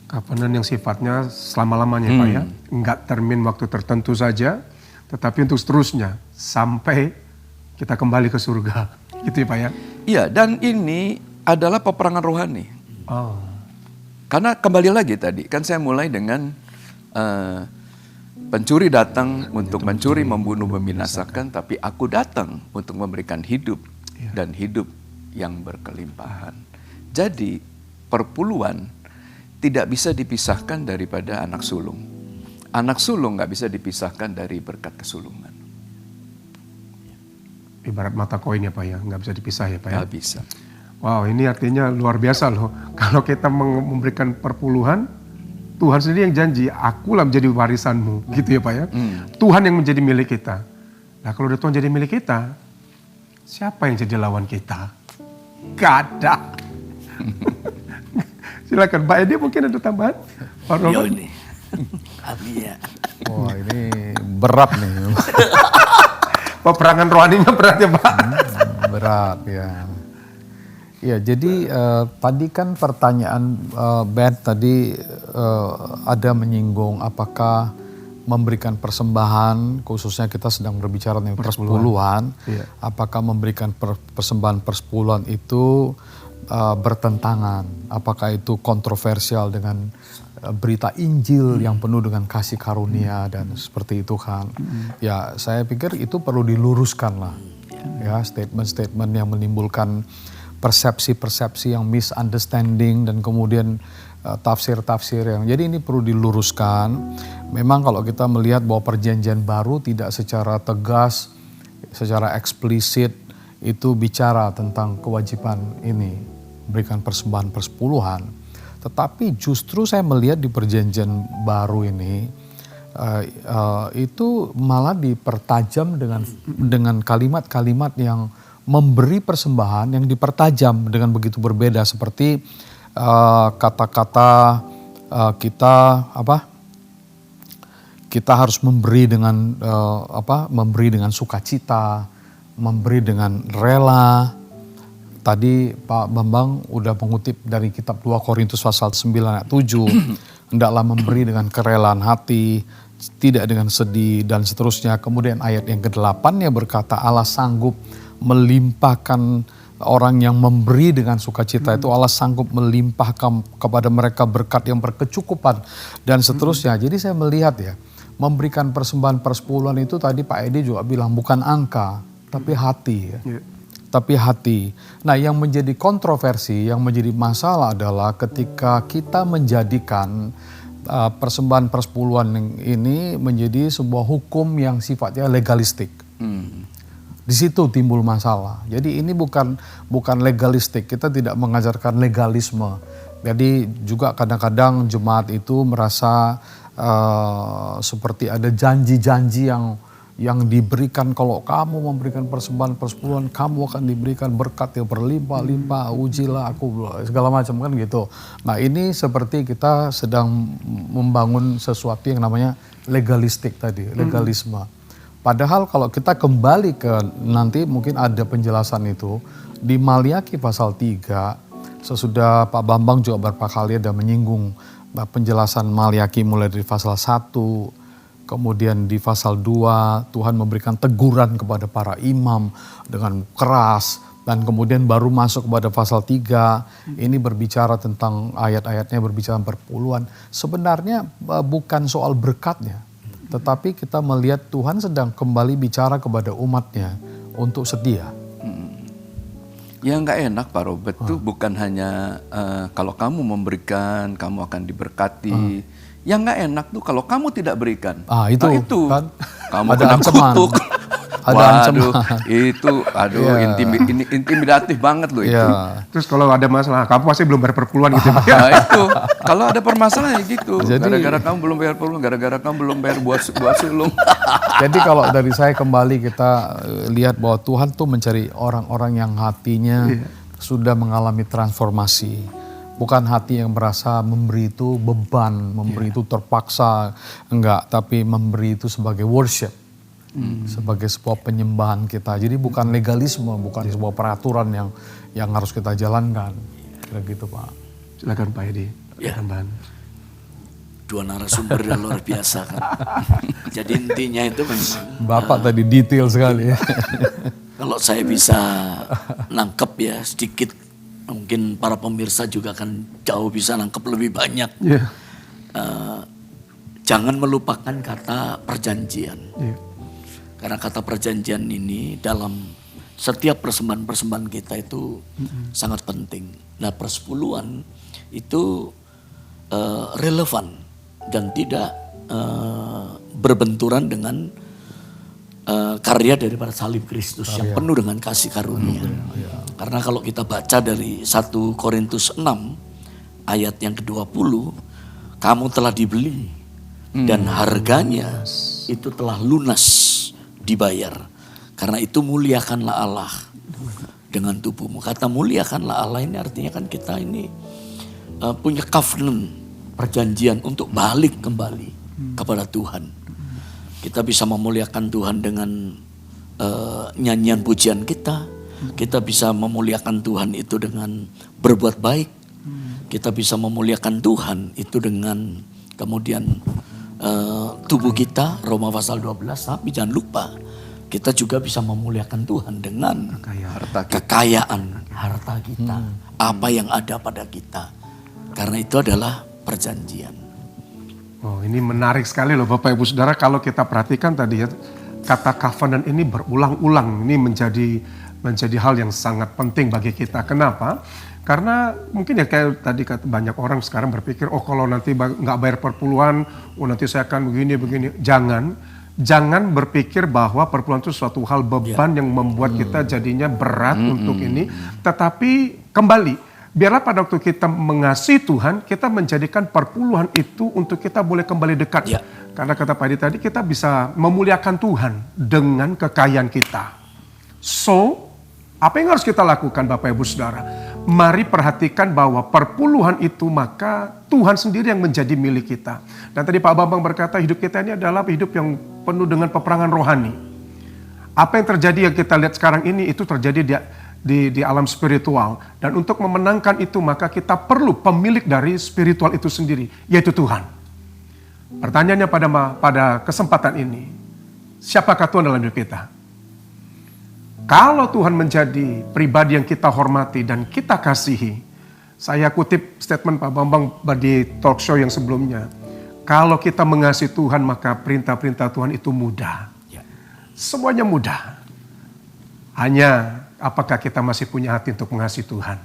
Covenant yang sifatnya selama-lamanya Pak ya. Enggak termin waktu tertentu saja, tetapi untuk seterusnya. Sampai kita kembali ke surga. Gitu ya Pak ya. Iya, dan ini adalah peperangan rohani. Oh. Karena kembali lagi tadi, kan saya mulai dengan pencuri datang untuk mencuri, membunuh, membinasakan, tapi aku datang untuk memberikan hidup dan hidup yang berkelimpahan. Jadi perpuluhan tidak bisa dipisahkan daripada anak sulung. Anak sulung nggak bisa dipisahkan dari berkat kesulungan. Ibarat mata koin ya Pak ya, nggak bisa dipisah ya Pak ya. Nggak bisa. Wow, ini artinya luar biasa loh. Kalau kita memberikan perpuluhan, Tuhan sendiri yang janji, akulah menjadi warisanmu. Gitu ya Pak ya. Tuhan yang menjadi milik kita. Nah kalau udah Tuhan jadi milik kita, siapa yang jadi lawan kita? Gak ada. Silakan Pak Edi, mungkin ada tambahan? Pak Yo Robert? ini. Artinya. Wah ini berat nih. Peperangan rohaninya berat ya Pak. Berat ya. Ya jadi tadi kan pertanyaan Ben tadi ada menyinggung apakah memberikan persembahan, khususnya kita sedang berbicara tentang persepuluhan, Iya. apakah memberikan persembahan persepuluhan itu bertentangan, apakah itu kontroversial dengan berita Injil yang penuh dengan kasih karunia dan seperti itu kan. Ya saya pikir itu perlu diluruskan lah, ya statement-statement yang menimbulkan persepsi-persepsi yang misunderstanding dan kemudian tafsir-tafsir yang jadi ini perlu diluruskan. Memang kalau kita melihat bahwa perjanjian baru tidak secara tegas, secara eksplisit itu bicara tentang kewajiban ini berikan persembahan persepuluhan. Tetapi justru saya melihat di perjanjian baru ini itu malah dipertajam dengan kalimat-kalimat yang memberi persembahan yang dipertajam dengan begitu berbeda seperti kata-kata kita harus memberi dengan memberi dengan sukacita, memberi dengan rela. Tadi Pak Bambang udah mengutip dari kitab 2 Korintus pasal 9 ayat 7, hendaklah memberi dengan kerelaan hati, tidak dengan sedih dan seterusnya. Kemudian ayat yang ke-8-nya berkata Allah sanggup melimpahkan orang yang memberi dengan sukacita itu Allah sanggup melimpahkan kepada mereka berkat yang berkecukupan dan seterusnya. Jadi saya melihat ya, memberikan persembahan persepuluhan itu tadi Pak Edi juga bilang bukan angka, tapi hati ya. Tapi hati. Nah yang menjadi kontroversi, yang menjadi masalah adalah ketika kita menjadikan persembahan persepuluhan ini menjadi sebuah hukum yang sifatnya legalistik. Di situ timbul masalah. Jadi ini bukan legalistik. Kita tidak mengajarkan legalisme. Jadi juga kadang-kadang jemaat itu merasa seperti ada janji-janji yang diberikan kalau kamu memberikan persembahan persepuluhan kamu akan diberikan berkat yang berlimpah-limpah, ujilah aku segala macam kan gitu. Nah ini seperti kita sedang membangun sesuatu yang namanya legalistik tadi, legalisme. Padahal kalau kita kembali ke nanti mungkin ada penjelasan itu di Maliaki pasal 3 sesudah Pak Bambang juga beberapa kali ada menyinggung penjelasan Maliaki mulai dari pasal 1 kemudian di pasal 2 Tuhan memberikan teguran kepada para imam dengan keras dan kemudian baru masuk kepada pasal 3 ini berbicara tentang ayat-ayatnya berbicara perpuluhan. Sebenarnya bukan soal berkatnya tetapi kita melihat Tuhan sedang kembali bicara kepada umatnya untuk setia. Yang nggak enak Pak Robert tuh bukan hanya kalau kamu memberikan kamu akan diberkati. Yang nggak enak tuh kalau kamu tidak berikan. Itu, nah, itu kan kamu ada kena ancaman. kutuk. Ada ancaman. Itu intimidatif banget loh itu. Ya. Terus kalau ada masalah, kamu pasti belum bayar perpuluhan gitu Pak. Nah, itu kalau ada permasalahan gitu. Jadi- Gara-gara kamu belum bayar perpuluhan, gara-gara kamu belum bayar buat sulung. Jadi kalau dari saya kembali kita lihat bahwa Tuhan tuh mencari orang-orang yang hatinya sudah mengalami transformasi. Bukan hati yang merasa memberi itu beban, memberi itu terpaksa, enggak. Tapi memberi itu sebagai worship, sebagai sebuah penyembahan kita. Jadi bukan legalisme, bukan sebuah peraturan yang harus kita jalankan. Kira gitu Pak. Silakan Pak Edi. Ya. Tambahan. Dua narasumber dan luar biasa kan. Jadi intinya itu memang Bapak tadi detail sekali ya. kalau saya bisa nangkep ya sedikit, mungkin para pemirsa juga akan jauh bisa nangkep lebih banyak. Iya. Jangan melupakan kata perjanjian. Iya. Karena kata perjanjian ini dalam setiap persembahan-persembahan kita itu sangat penting. Nah persepuluhan itu relevan dan tidak berbenturan dengan karya daripada salib Kristus yang penuh dengan kasih karunia. Karena kalau kita baca dari 1 Korintus 6 ayat yang ke-20, kamu telah dibeli dan harganya itu telah lunas dibayar. Karena itu muliakanlah Allah dengan tubuhmu. Kata muliakanlah Allah ini artinya kan kita ini punya covenant, perjanjian untuk balik kembali kepada Tuhan. Kita bisa memuliakan Tuhan dengan nyanyian pujian kita. Kita bisa memuliakan Tuhan itu dengan berbuat baik. Kita bisa memuliakan Tuhan itu dengan kemudian tubuh kita, Roma pasal 12. Tapi jangan lupa kita juga bisa memuliakan Tuhan dengan kekayaan harta kita. Apa yang ada pada kita. Karena itu adalah perjanjian. Oh, ini menarik sekali loh Bapak Ibu Saudara, kalau kita perhatikan tadi ya, kata covenant ini berulang-ulang, ini menjadi hal yang sangat penting bagi kita. Kenapa? Karena mungkin ya kayak tadi kata banyak orang sekarang berpikir, oh kalau nanti nggak bayar perpuluhan, oh nanti saya akan begini. Jangan berpikir bahwa perpuluhan itu suatu hal beban yang membuat kita jadinya berat untuk ini. Tetapi kembali, biarlah pada waktu kita mengasihi Tuhan, kita menjadikan perpuluhan itu untuk kita boleh kembali dekat. Ya. Karena kata Pak Edi tadi, kita bisa memuliakan Tuhan dengan kekayaan kita. So, apa yang harus kita lakukan Bapak Ibu Saudara? Mari perhatikan bahwa perpuluhan itu maka Tuhan sendiri yang menjadi milik kita. Dan tadi Pak Bambang berkata hidup kita ini adalah hidup yang penuh dengan peperangan rohani. Apa yang terjadi yang kita lihat sekarang ini itu terjadi di alam spiritual. Dan untuk memenangkan itu maka kita perlu pemilik dari spiritual itu sendiri, yaitu Tuhan. Pertanyaannya pada kesempatan ini, siapakah Tuhan dalam hidup kita? Kalau Tuhan menjadi pribadi yang kita hormati dan kita kasihi, saya kutip statement Pak Bambang di talk show yang sebelumnya. Kalau kita mengasihi Tuhan maka perintah-perintah Tuhan itu mudah. Semuanya mudah. Hanya apakah kita masih punya hati untuk mengasihi Tuhan?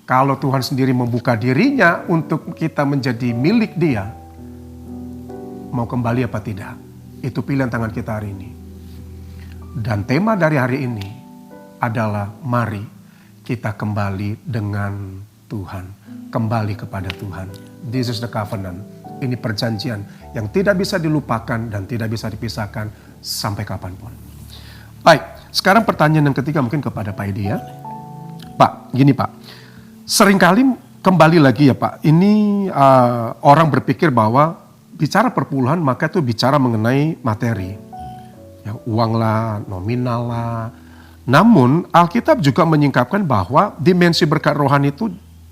Kalau Tuhan sendiri membuka dirinya untuk kita menjadi milik Dia, mau kembali apa tidak? Itu pilihan tangan kita hari ini. Dan tema dari hari ini adalah mari kita kembali dengan Tuhan. Kembali kepada Tuhan. This is the covenant. Ini perjanjian yang tidak bisa dilupakan dan tidak bisa dipisahkan sampai kapanpun. Baik, sekarang pertanyaan yang ketiga mungkin kepada Pak Edi ya. Pak, gini Pak. Seringkali kembali lagi ya Pak. Ini orang berpikir bahwa bicara perpuluhan maka itu bicara mengenai materi. Ya, uang lah, nominal lah. Namun Alkitab juga menyingkapkan bahwa dimensi berkat rohani itu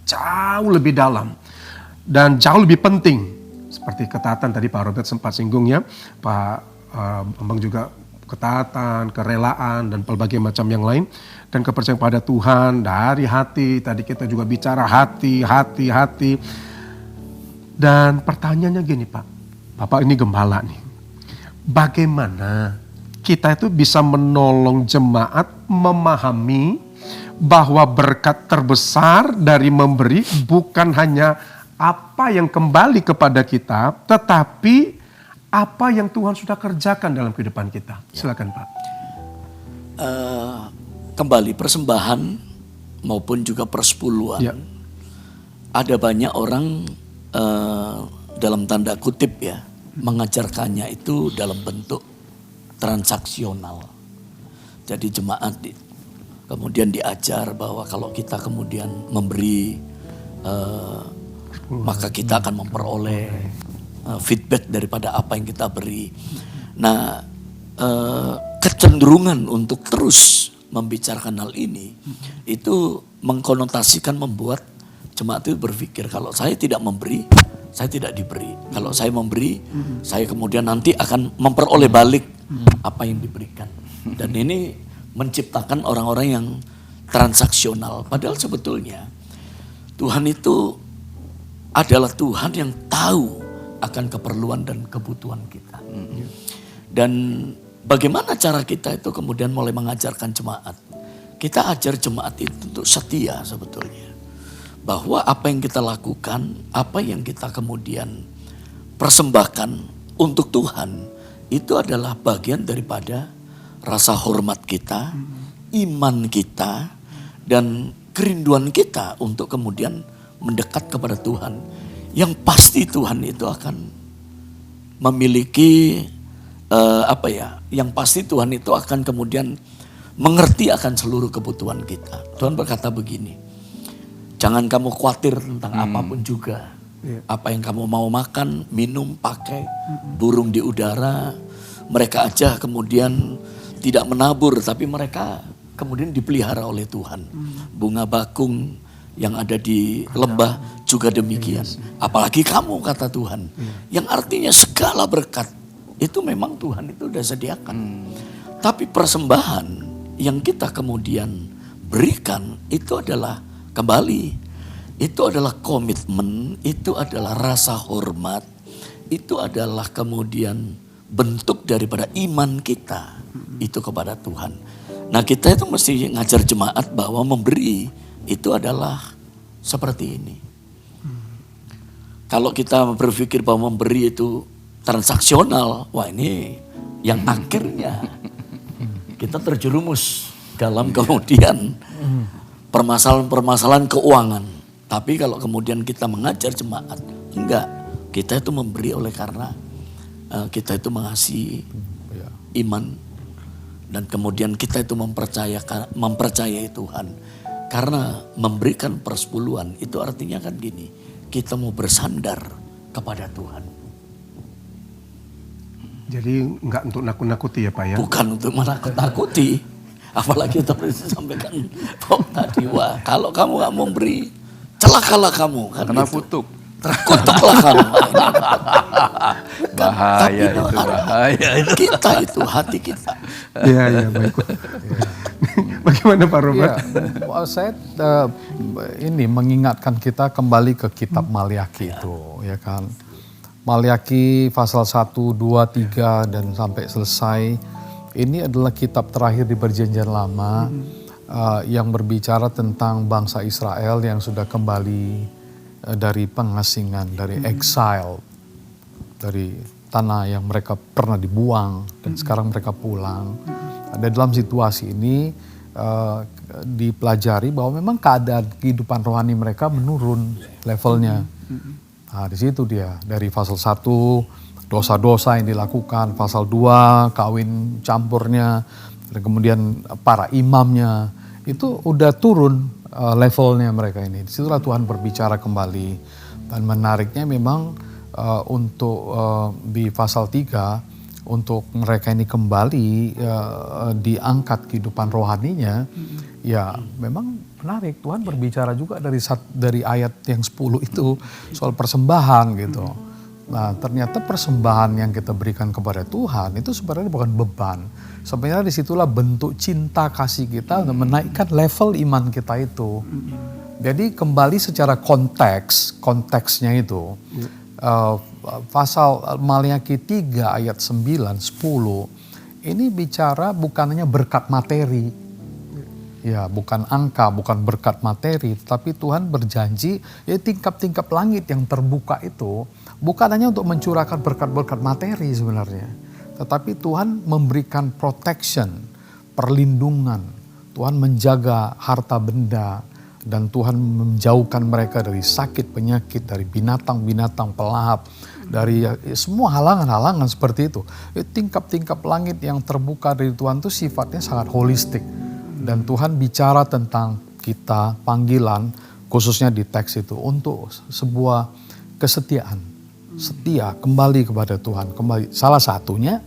jauh lebih dalam dan jauh lebih penting. Seperti ketaatan tadi Pak Robert sempat singgung ya, Pak Bambang juga ketaatan, kerelaan dan berbagai macam yang lain. Dan kepercayaan pada Tuhan dari hati, tadi kita juga bicara hati. Dan pertanyaannya gini Pak, Bapak ini gembala nih. Bagaimana kita itu bisa menolong jemaat memahami bahwa berkat terbesar dari memberi bukan hanya apa yang kembali kepada kita, tetapi apa yang Tuhan sudah kerjakan dalam kehidupan kita. Silakan Pak. Kembali persembahan maupun juga persepuluhan. Ya. Ada banyak orang dalam tanda kutip ya mengajarkannya itu dalam bentuk transaksional. Jadi jemaat kemudian diajar bahwa kalau kita kemudian memberi maka kita akan memperoleh feedback daripada apa yang kita beri. Nah, kecenderungan untuk terus membicarakan hal ini itu mengkonotasikan membuat jemaat itu berpikir kalau saya tidak memberi, saya tidak diberi. Kalau saya memberi, saya kemudian nanti akan memperoleh balik apa yang diberikan. Dan ini menciptakan orang-orang yang transaksional. Padahal sebetulnya Tuhan itu adalah Tuhan yang tahu akan keperluan dan kebutuhan kita. Dan bagaimana cara kita itu kemudian mulai mengajarkan jemaat? Kita ajar jemaat itu untuk setia sebetulnya. Bahwa apa yang kita lakukan, apa yang kita kemudian persembahkan untuk Tuhan, itu adalah bagian daripada rasa hormat kita, iman kita, dan kerinduan kita untuk kemudian mendekat kepada Tuhan. Yang pasti Tuhan itu akan memiliki yang pasti Tuhan itu akan kemudian mengerti akan seluruh kebutuhan kita. Tuhan berkata begini, jangan kamu khawatir tentang apapun juga. Apa yang kamu mau makan, minum, pakai, burung di udara, mereka aja kemudian tidak menabur, tapi mereka kemudian dipelihara oleh Tuhan. Bunga bakung yang ada di lembah juga demikian. Apalagi kamu, kata Tuhan. Yang artinya segala berkat itu memang Tuhan itu udah sediakan. Tapi persembahan yang kita kemudian berikan itu adalah kembali. Itu adalah komitmen, itu adalah rasa hormat, itu adalah kemudian bentuk daripada iman kita itu kepada Tuhan. Nah, kita itu mesti ngajar jemaat bahwa memberi itu adalah seperti ini. Kalau kita berpikir bahwa memberi itu transaksional, wah ini yang akhirnya kita terjerumus dalam kemudian permasalahan-permasalahan keuangan. Tapi kalau kemudian kita mengajar jemaat, enggak. Kita itu memberi oleh karena kita itu mengasihi iman. Dan kemudian kita itu mempercayai Tuhan. Karena memberikan persepuluhan itu artinya kan gini. Kita mau bersandar kepada Tuhan. Jadi enggak untuk nakut-nakuti ya Pak ya? Bukan untuk menakut-nakuti. Apalagi tadi sampaikan tadi, wah kalau kamu gak memberi, celakalah kamu. Kan Kena gitu. kutuk. Terkutuklah kamu. Bahaya itu, bahaya itu. Kita itu, hati kita. Iya, baik. Bagaimana Pak Robert? Ya, saya ini mengingatkan kita kembali ke kitab Maliaki itu, ya kan. Maliaki pasal 1, 2, 3 dan sampai selesai. Ini adalah kitab terakhir di Perjanjian Lama yang berbicara tentang bangsa Israel yang sudah kembali dari pengasingan, dari exile, dari tanah yang mereka pernah dibuang dan sekarang mereka pulang. Dan dalam situasi ini dipelajari bahwa memang keadaan kehidupan rohani mereka menurun levelnya. Nah, di situ dia dari pasal 1 dosa-dosa yang dilakukan, pasal 2 kawin campurnya, dan kemudian para imamnya itu udah turun levelnya mereka ini. Disitulah Tuhan berbicara kembali. Dan menariknya memang untuk di pasal 3 untuk mereka ini kembali diangkat kehidupan rohaninya, ya memang menarik. Tuhan berbicara juga dari ayat yang 10 itu soal persembahan gitu. Nah, ternyata persembahan yang kita berikan kepada Tuhan itu sebenarnya bukan beban. Sebenarnya disitulah bentuk cinta kasih kita untuk menaikkan level iman kita itu. Jadi kembali secara konteksnya itu. Pasal Maliaki 3 ayat 9, 10 ini bicara bukan hanya berkat materi. Ya, bukan angka, bukan berkat materi, tapi Tuhan berjanji ya tingkap-tingkap langit yang terbuka itu bukan hanya untuk mencurahkan berkat-berkat materi sebenarnya, tetapi Tuhan memberikan protection, perlindungan. Tuhan menjaga harta benda dan Tuhan menjauhkan mereka dari sakit, penyakit, dari binatang-binatang pelahap, dari semua halangan-halangan seperti itu. Tingkap-tingkap langit yang terbuka dari Tuhan itu sifatnya sangat holistik. Dan Tuhan bicara tentang kita, panggilan, khususnya di teks itu, untuk sebuah kesetiaan. Setia kembali kepada Tuhan. Kembali. Salah satunya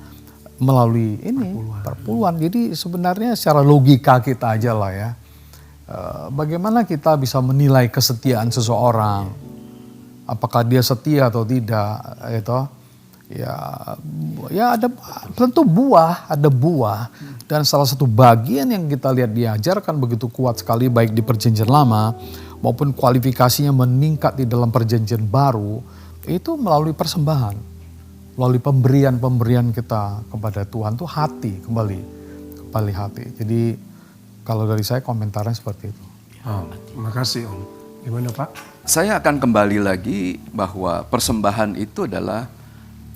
melalui ini, perpuluhan. Jadi sebenarnya secara logika kita aja lah ya. Bagaimana kita bisa menilai kesetiaan seseorang. Apakah dia setia atau tidak. Itu. Ya ada tentu ada buah. Dan salah satu bagian yang kita lihat diajarkan begitu kuat sekali baik di Perjanjian Lama maupun kualifikasinya meningkat di dalam Perjanjian Baru itu melalui persembahan, melalui pemberian kita kepada Tuhan tuh hati kembali hati. Jadi kalau dari saya komentarnya seperti itu. Terima kasih Om. Gimana Pak? Saya akan kembali lagi bahwa persembahan itu adalah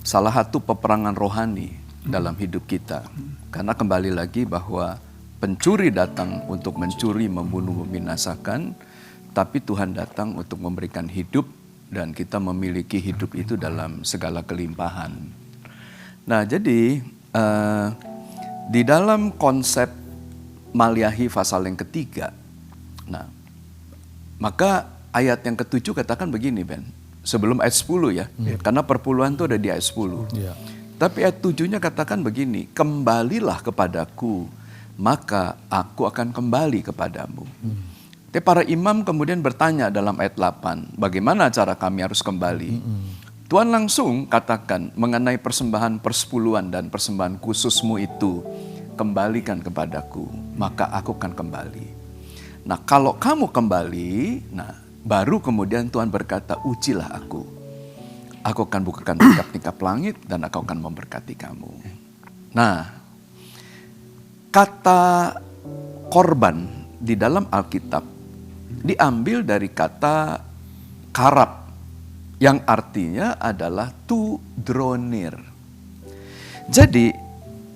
salah satu peperangan rohani dalam hidup kita. Karena kembali lagi bahwa pencuri datang untuk mencuri, membunuh, membinasakan, tapi Tuhan datang untuk memberikan hidup dan kita memiliki hidup itu dalam segala kelimpahan. Nah, jadi di dalam konsep Maliahi pasal yang ketiga, nah, maka ayat yang ketujuh katakan begini, Ben. Sebelum ayat 10 ya, karena perpuluhan itu ada di ayat 10. Ya. Tapi ayat 7-nya katakan begini, kembalilah kepadaku, maka aku akan kembali kepadamu. Tapi para imam kemudian bertanya dalam ayat 8, bagaimana cara kami harus kembali? Tuhan langsung katakan mengenai persembahan persepuluhan dan persembahan khususmu itu, kembalikan kepadaku, maka aku akan kembali. Nah, kalau kamu kembali, nah baru kemudian Tuhan berkata, ujilah aku. Aku akan bukakan tingkap-tingkap langit dan aku akan memberkati kamu. Nah, kata korban di dalam Alkitab diambil dari kata karab yang artinya adalah to draw near. Jadi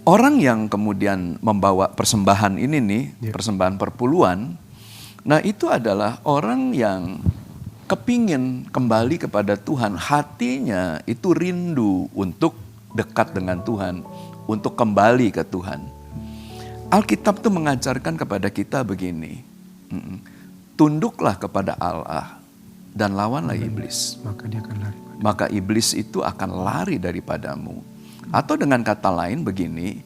orang yang kemudian membawa persembahan ini nih, persembahan perpuluhan, nah itu adalah orang yang kepingin kembali kepada Tuhan, hatinya itu rindu untuk dekat dengan Tuhan, untuk kembali ke Tuhan. Alkitab itu mengajarkan kepada kita begini, tunduklah kepada Allah dan lawanlah iblis. Maka dia akan lari. Maka iblis itu akan lari daripadamu. Atau dengan kata lain begini,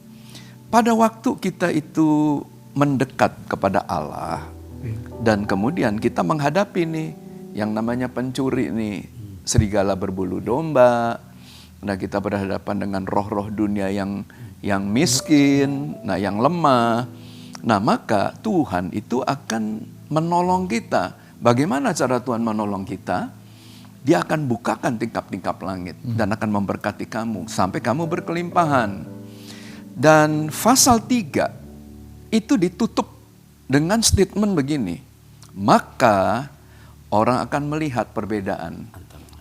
pada waktu kita itu mendekat kepada Allah dan kemudian kita menghadapi nih yang namanya pencuri nih, serigala berbulu domba. Nah, kita berhadapan dengan roh-roh dunia yang miskin, nah yang lemah. Nah, maka Tuhan itu akan menolong kita. Bagaimana cara Tuhan menolong kita? Dia akan bukakan tingkap-tingkap langit dan akan memberkati kamu sampai kamu berkelimpahan. Dan pasal 3 itu ditutup dengan statement begini. Maka orang akan melihat perbedaan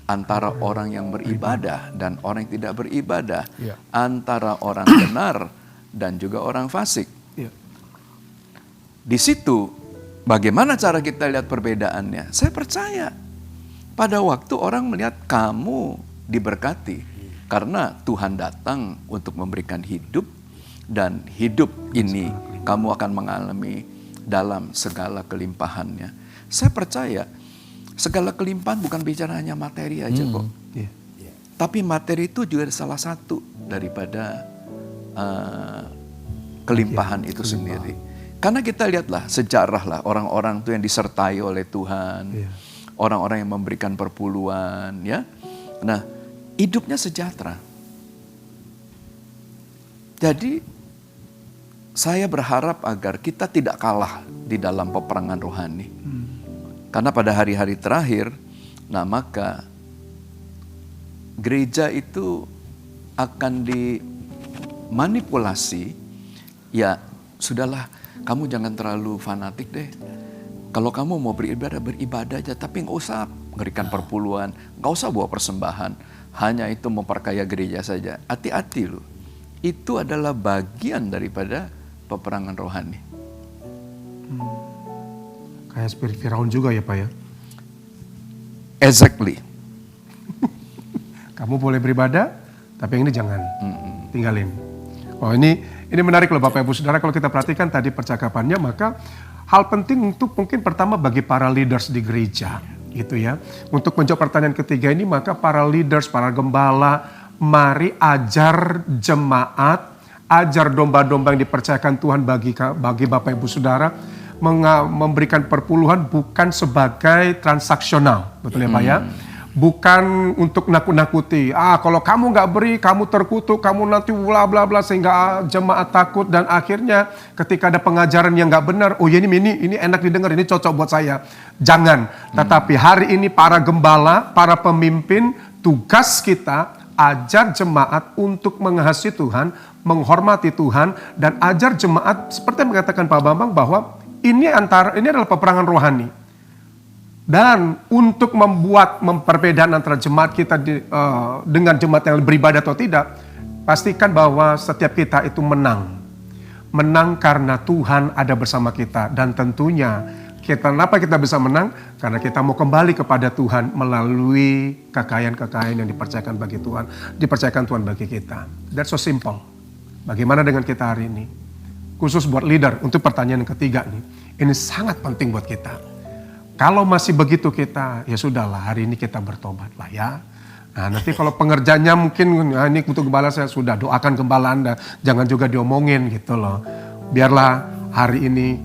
antara orang yang beribadah dan orang yang tidak beribadah. Antara orang benar dan juga orang fasik. Di situ bagaimana cara kita lihat perbedaannya? Saya percaya pada waktu orang melihat kamu diberkati karena Tuhan datang untuk memberikan hidup dan hidup ini kamu akan mengalami dalam segala kelimpahannya. Saya percaya segala kelimpahan bukan bicara hanya materi aja kok. Tapi materi itu juga salah satu daripada kelimpahan itu sendiri. Karena kita lihatlah sejarah lah orang-orang itu yang disertai oleh Tuhan. Orang-orang yang memberikan perpuluhan, ya. Nah, hidupnya sejahtera. Jadi, saya berharap agar kita tidak kalah di dalam peperangan rohani. Karena pada hari-hari terakhir, nah maka gereja itu akan dimanipulasi. Ya, sudahlah, kamu jangan terlalu fanatik deh. Kalau kamu mau beribadah aja, tapi nggak usah berikan perpuluhan, nggak usah bawa persembahan, hanya itu memperkaya gereja saja. Hati-hati loh, itu adalah bagian daripada peperangan rohani. Kayak spirit Firaun juga ya Pak ya? Exactly. Kamu boleh beribadah, tapi yang ini jangan, tinggalin. Oh ini menarik loh Bapak Ibu Saudara, kalau kita perhatikan tadi percakapannya, maka hal penting untuk mungkin pertama bagi para leaders di gereja gitu ya. Untuk menjawab pertanyaan ketiga ini, maka para leaders, para gembala, mari ajar jemaat, ajar domba-domba yang dipercayakan Tuhan bagi Bapak Ibu Saudara, memberikan perpuluhan bukan sebagai transaksional, betul ya Pak ya? Bukan untuk nakut-nakuti. Kalau kamu nggak beri, kamu terkutuk, kamu nanti bla bla bla, sehingga jemaat takut dan akhirnya ketika ada pengajaran yang nggak benar, oh ya ini enak didengar, ini cocok buat saya. Jangan. Tetapi hari ini para gembala, para pemimpin, tugas kita ajar jemaat untuk mengasihi Tuhan, menghormati Tuhan, dan ajar jemaat seperti yang mengatakan Pak Bambang bahwa ini adalah peperangan rohani. Dan untuk membuat perbedaan antara jemaat kita dengan jemaat yang beribadah atau tidak, pastikan bahwa setiap kita itu menang. Menang karena Tuhan ada bersama kita. Dan tentunya Kenapa kita bisa menang? Karena kita mau kembali kepada Tuhan melalui kekayaan-kekayaan yang dipercayakan bagi Tuhan, dipercayakan Tuhan bagi kita. That's so simple. Bagaimana dengan kita hari ini? Khusus buat leader, untuk pertanyaan yang ketiga nih. Ini sangat penting buat kita. Kalau masih begitu kita, ya sudahlah, hari ini kita bertobat lah ya. Nah, nanti kalau pengerjanya mungkin, nah ini untuk gembala saya sudah, doakan gembala Anda. Jangan juga diomongin gitu loh. Biarlah hari ini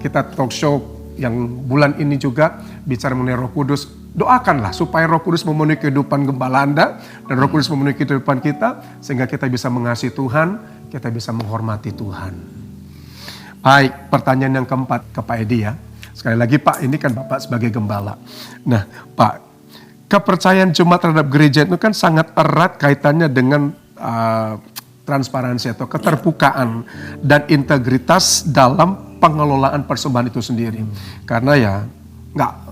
kita talk show yang bulan ini juga bicara mengenai Roh Kudus. Doakanlah supaya Roh Kudus memenuhi kehidupan gembala Anda dan Roh Kudus memenuhi kehidupan kita sehingga kita bisa mengasihi Tuhan, kita bisa menghormati Tuhan. Baik, pertanyaan yang keempat ke Pak Edi ya. Sekali lagi Pak, ini kan Bapak sebagai gembala. Nah Pak, kepercayaan jemaat terhadap gereja itu kan sangat erat kaitannya dengan transparansi atau keterbukaan dan integritas dalam pengelolaan persembahan itu sendiri. Karena ya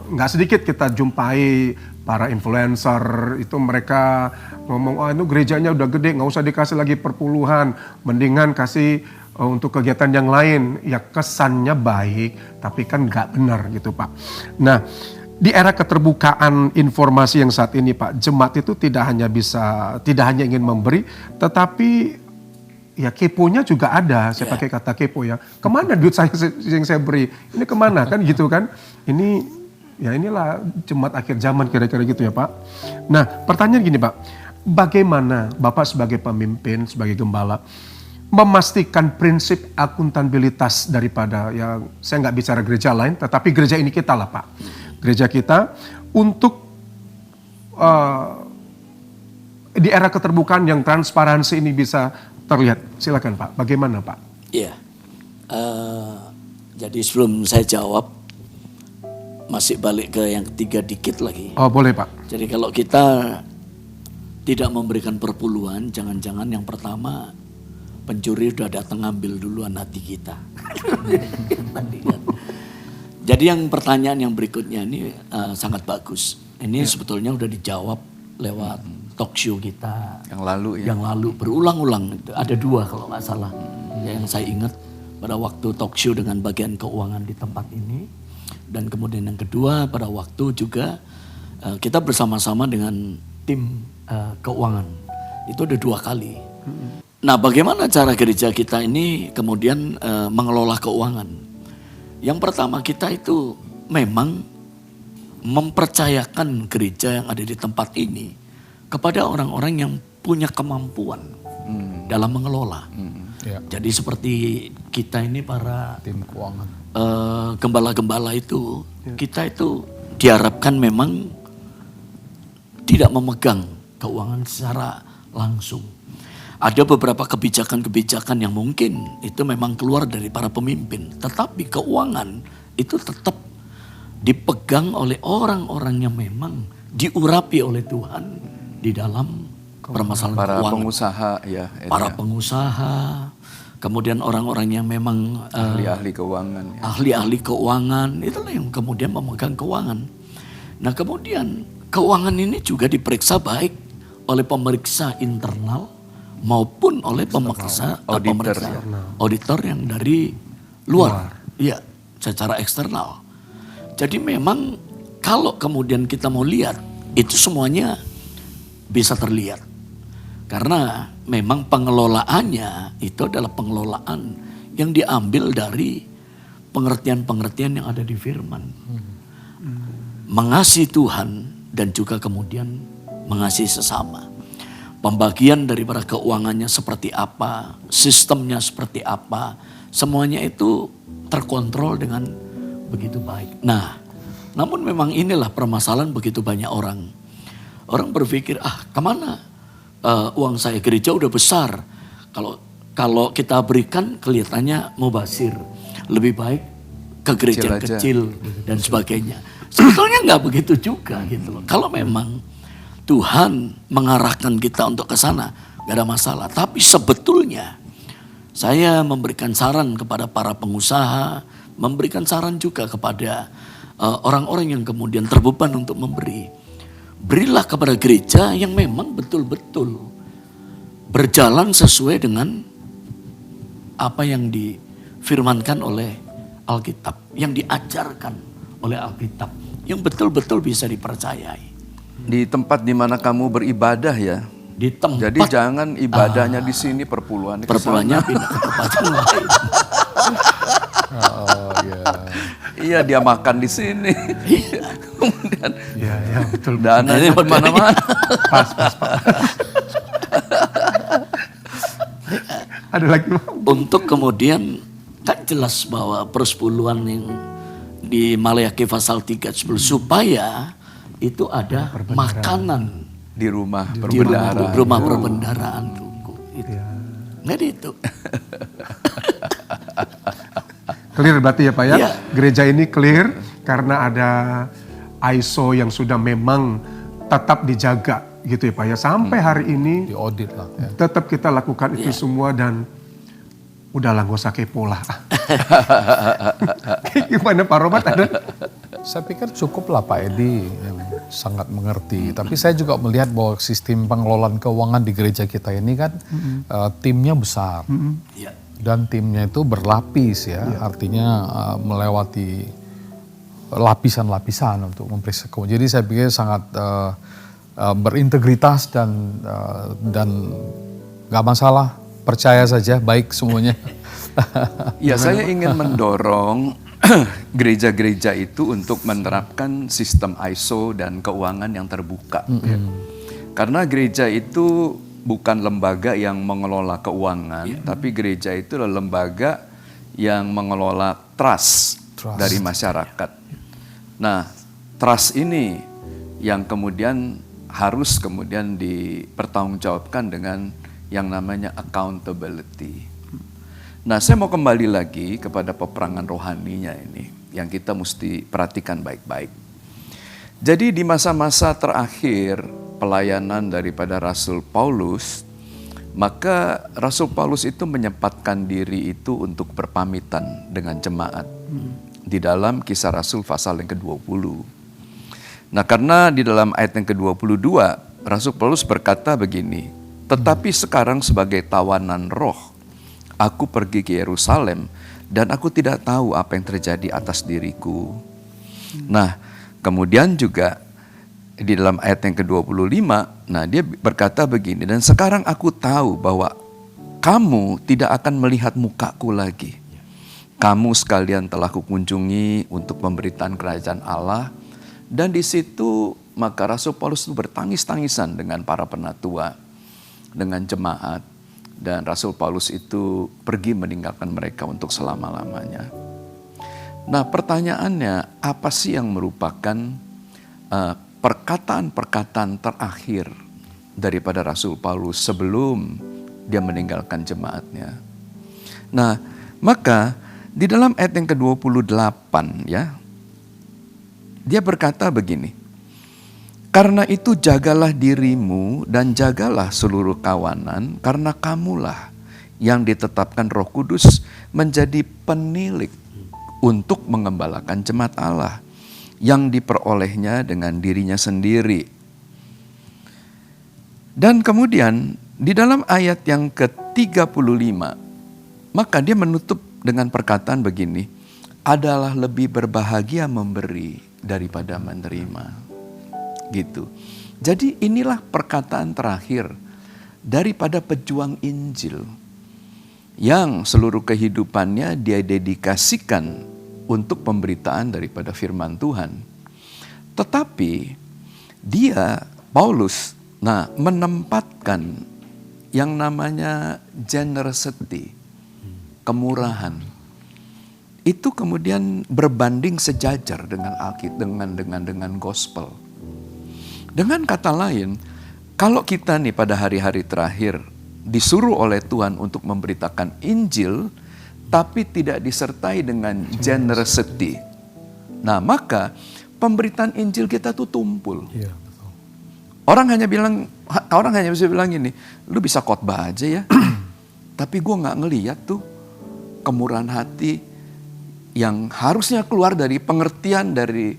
nggak sedikit kita jumpai para influencer itu mereka ngomong, oh itu gerejanya udah gede, nggak usah dikasih lagi perpuluhan, mendingan kasih untuk kegiatan yang lain. Ya kesannya baik, tapi kan nggak benar gitu Pak. Nah, di era keterbukaan informasi yang saat ini Pak, jemaat itu tidak hanya ingin memberi, tetapi ya keponya juga ada. Saya pakai kata kepo ya. Kemana duit saya yang saya beri? Ini kemana kan gitu kan? Ini ya inilah jemaat akhir zaman kira-kira gitu ya Pak. Nah pertanyaan gini Pak, bagaimana Bapak sebagai pemimpin, sebagai gembala memastikan prinsip akuntabilitas daripada, ya saya nggak bicara gereja lain, tetapi gereja ini kita lah Pak. Gereja kita untuk di era keterbukaan yang transparansi ini bisa terlihat. Silakan Pak, bagaimana Pak? Iya, jadi sebelum saya jawab, masih balik ke yang ketiga dikit lagi. Oh boleh Pak. Jadi kalau kita tidak memberikan perpuluhan, jangan-jangan yang pertama pencuri udah datang ngambil duluan hati kita. Jadi yang pertanyaan yang berikutnya ini sangat bagus. Ini sebetulnya udah dijawab lewat talk show kita yang lalu ya. Yang lalu berulang-ulang, ada 2 kalau nggak salah. Yang saya ingat pada waktu talk show dengan bagian keuangan di tempat ini, dan kemudian yang kedua pada waktu juga kita bersama-sama dengan tim keuangan. Itu ada 2 kali. Nah, bagaimana cara gereja kita ini kemudian mengelola keuangan? Yang pertama, kita itu memang mempercayakan gereja yang ada di tempat ini kepada orang-orang yang punya kemampuan dalam mengelola. Ya. Jadi seperti kita ini para Tim keuangan. gembala-gembala itu, kita itu diharapkan memang tidak memegang keuangan secara langsung. Ada beberapa kebijakan-kebijakan yang mungkin itu memang keluar dari para pemimpin. Tetapi keuangan itu tetap dipegang oleh orang-orang yang memang diurapi oleh Tuhan di dalam permasalahan Para keuangan. pengusaha ya. Para pengusaha, kemudian orang-orang yang memang ahli-ahli keuangan. Ya. ahli-ahli keuangan, itulah yang kemudian memegang keuangan. Nah kemudian keuangan ini juga diperiksa baik oleh pemeriksa internal maupun oleh pemeriksa auditor yang dari luar. Iya, secara eksternal. Jadi memang kalau kemudian kita mau lihat, itu semuanya bisa terlihat. Karena memang pengelolaannya itu adalah pengelolaan yang diambil dari pengertian-pengertian yang ada di firman. Mengasihi Tuhan dan juga kemudian mengasihi sesama. Pembagian daripada keuangannya seperti apa, sistemnya seperti apa, semuanya itu terkontrol dengan begitu baik. Nah, namun memang inilah permasalahan begitu banyak orang. Orang berpikir, kemana uang saya, gereja udah besar. Kalau kita berikan kelihatannya mubazir. Lebih baik ke gereja kecil dan sebagainya. Sebetulnya nggak begitu juga gitu loh. Kalau memang Tuhan mengarahkan kita untuk ke sana, nggak ada masalah. Tapi sebetulnya saya memberikan saran kepada para pengusaha, memberikan saran juga kepada orang-orang yang kemudian terbeban untuk memberi. Berilah kepada gereja yang memang betul-betul berjalan sesuai dengan apa yang difirmankan oleh Alkitab, yang diajarkan oleh Alkitab, yang betul-betul bisa dipercayai. Di tempat di mana kamu beribadah ya. Di tempat Jadi jangan ibadahnya di sini, perpuluhannya ke perpuluhannya sana. pindah ke tempat yang lain. Oh ya. Iya, dia makan di sini. Kemudian Iya, ya, betul. dananya Makanya- kemana-mana. Pas, Pak. Ada lagi, Pak? Untuk kemudian kan jelas bahwa persepuluhan yang di Maleakhi pasal 3 supaya itu ada makanan Di rumah di perbendaharaan. rumah perbendaharaan suku. Itu. Nggak itu. Clear berarti ya Pak ya? Iya. Gereja ini clear karena ada ISO yang sudah memang tetap dijaga gitu ya Pak ya. Sampai hari ini Diaudit lah ya. tetap kita lakukan itu semua dan udahlah gak usah kepo lah. Gimana Pak Robert ada? Saya pikir cukup lah Pak Edi yang sangat mengerti. Tapi saya juga melihat bahwa sistem pengelolaan keuangan di gereja kita ini kan timnya besar. Ya. Dan timnya itu berlapis ya. Artinya melewati lapisan-lapisan untuk memeriksa keuangan. Jadi saya pikir sangat berintegritas dan nggak masalah. Percaya saja, baik semuanya. Ya, saya ingin mendorong gereja-gereja itu untuk menerapkan sistem ISO dan keuangan yang terbuka. Ya. Karena gereja itu bukan lembaga yang mengelola keuangan, tapi gereja itu adalah lembaga yang mengelola trust dari masyarakat. Nah, trust ini yang kemudian harus kemudian dipertanggungjawabkan dengan yang namanya accountability. Nah, saya mau kembali lagi kepada peperangan rohaninya ini, yang kita mesti perhatikan baik-baik. Jadi di masa-masa terakhir pelayanan daripada Rasul Paulus, maka Rasul Paulus itu menyempatkan diri itu untuk berpamitan dengan jemaat. Di dalam Kisah Rasul pasal yang ke-20. Nah, karena di dalam ayat yang ke-22, Rasul Paulus berkata begini, "Tetapi sekarang sebagai tawanan roh, aku pergi ke Yerusalem dan aku tidak tahu apa yang terjadi atas diriku." Nah, kemudian juga di dalam ayat yang ke-25, nah dia berkata begini, "Dan sekarang aku tahu bahwa kamu tidak akan melihat mukaku lagi. Kamu sekalian telah kukunjungi untuk pemberitaan kerajaan Allah." Dan di situ maka Rasul Paulus itu bertangis-tangisan dengan para penatua, dengan jemaat, dan Rasul Paulus itu pergi meninggalkan mereka untuk selama-lamanya. Nah, pertanyaannya, apa sih yang merupakan perkataan-perkataan terakhir daripada Rasul Paulus sebelum dia meninggalkan jemaatnya? Nah, maka di dalam ayat yang ke-28 ya, dia berkata begini, "Karena itu jagalah dirimu dan jagalah seluruh kawanan, karena kamulah yang ditetapkan Roh Kudus menjadi penilik untuk mengembalakan jemaat Allah yang diperolehnya dengan dirinya sendiri." Dan kemudian di dalam ayat yang ke-35, maka dia menutup dengan perkataan begini, "Adalah lebih berbahagia memberi daripada menerima." Gitu. Jadi inilah perkataan terakhir daripada pejuang Injil yang seluruh kehidupannya dia dedikasikan untuk pemberitaan daripada firman Tuhan. Tetapi dia, Paulus, menempatkan yang namanya generosity, kemurahan. Itu kemudian berbanding sejajar dengan dengan gospel. Dengan kata lain, kalau kita nih pada hari-hari terakhir disuruh oleh Tuhan untuk memberitakan Injil, tapi tidak disertai dengan generosity, nah maka pemberitaan Injil kita tuh tumpul. Iya, betul. Orang hanya bisa bilang gini, "Lu bisa khotbah aja ya," tapi gue nggak ngeliat tuh kemurahan hati yang harusnya keluar dari pengertian dari